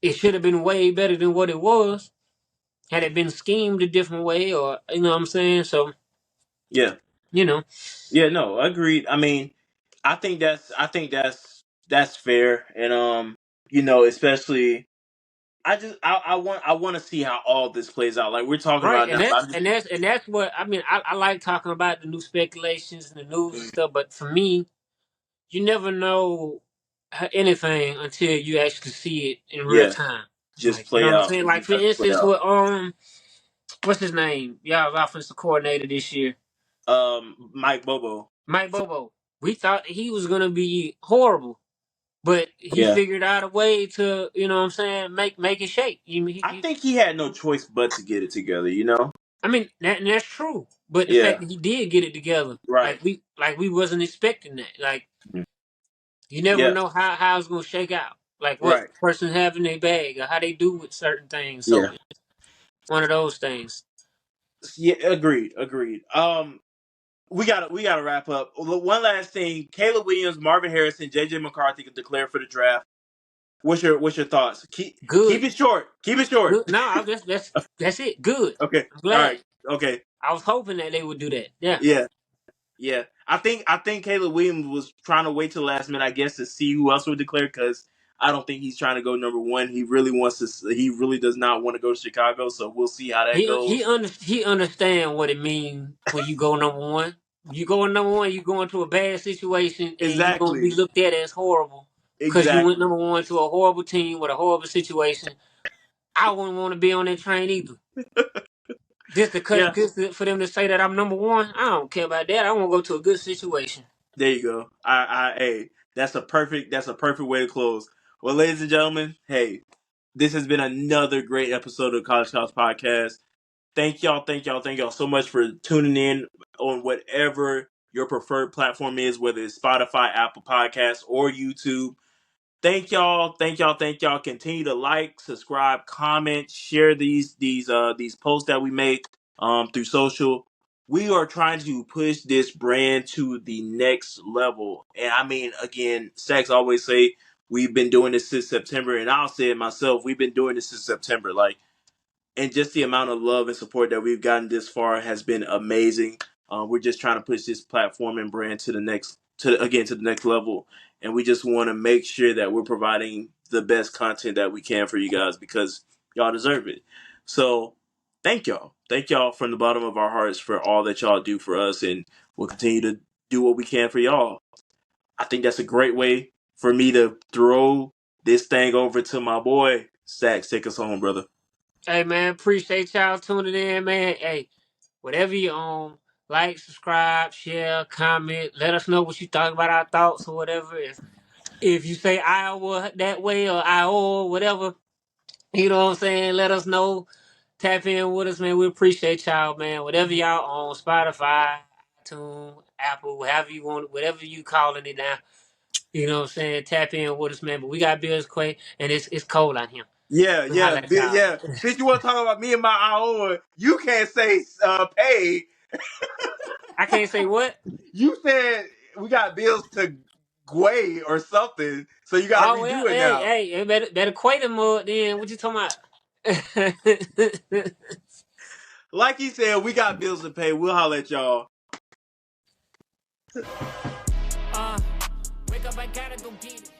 it should have been way better than what it was had it been schemed a different way, or you know what I'm saying. So Yeah. you know, Yeah. No, agreed. I mean, I think that's fair, and especially I want to see how all this plays out. Like we're talking right? about now, And but that's I'm just. and that's and that's what I mean. I like talking about the new speculations and the news and stuff, but for me, you never know anything until you actually see it in real Yeah, time. just Like you know play what I'm out. saying? It Like just for has to play instance, out. with what's his name? Y'all's offensive coordinator this year, Mike Bobo. Mike Bobo. We thought he was gonna be horrible, but he Yeah, figured out a way to, you know what I'm saying, make it shake. I think he had no choice but to get it together. I mean, that's true. But the Yeah. fact that he did get it together, Right. like we wasn't expecting that. Like Mhm. you never Yeah. know how it's gonna shake out. Like what Right. person have in their bag or how they do with certain things. So Yeah. it's one of those things. Yeah. Agreed. Agreed. We gotta wrap up. One last thing: Caleb Williams, Marvin Harrison, JJ McCarthy get declared for the draft. What's your thoughts? Keep Good. it short. Keep it short. Good. No, I just that's it. Good. Okay. I'm All glad. right. Okay. I was hoping that they would do that. Yeah. Yeah. Yeah. I think Caleb Williams was trying to wait till the last minute, I guess, to see who else would declare because I don't think he's trying to go number one. He really wants to. He really does not want to go to Chicago. So we'll see how that goes. He understand what it means when you go number one. You go number one, you go into a bad situation, and you gonna be Exactly. looked at as horrible because you went Exactly. number one to a horrible team with a horrible situation. I wouldn't want to be on that train either. Yeah. For them to say that I'm number one, I don't care about that. I want to go to a good situation. There you go. Hey, that's a perfect way to close. Well, ladies and gentlemen, hey, this has been another great episode of College Couch Podcast. Thank y'all so much for tuning in on whatever your preferred platform is, whether it's Spotify, Apple Podcasts, or YouTube. Thank y'all. Continue to like, subscribe, comment, share these posts that we make through social. We are trying to push this brand to the next level. And I mean, again, Stackz always say we've been doing this since September, and I'll say it myself, we've been doing this since September. Like, and just the amount of love and support that we've gotten this far has been amazing. We're just trying to push this platform and brand to the next level, and we just want to make sure that we're providing the best content that we can for you guys because y'all deserve it. So, thank y'all from the bottom of our hearts for all that y'all do for us, and we'll continue to do what we can for y'all. I think that's a great way for me to throw this thing over to my boy Stackz. Take us home, brother. Hey man, appreciate y'all tuning in, man. Hey, whatever you own, like, subscribe, share, comment. Let us know what you thought about our thoughts or whatever. If you say Iowa that way or Iowa, whatever, you know what I'm saying? Let us know. Tap in with us, man. We appreciate y'all, man. Whatever y'all own, Spotify, iTunes, Apple, whatever you want, whatever you calling it now. You know what I'm saying? Tap in with us, man. But we got bills, Quay, and it's cold out here. Yeah, We yeah, holla at y'all. yeah. Since you want to talk about me and my Iowa, you can't say pay. I can't say what? You said we got bills to Gway or something, so you got to Oh well, redo it hey, now. hey, better Quay the mud then. What you talking about? Like he said, we got bills to pay. We'll holler at y'all. Wake up, I gotta go get it.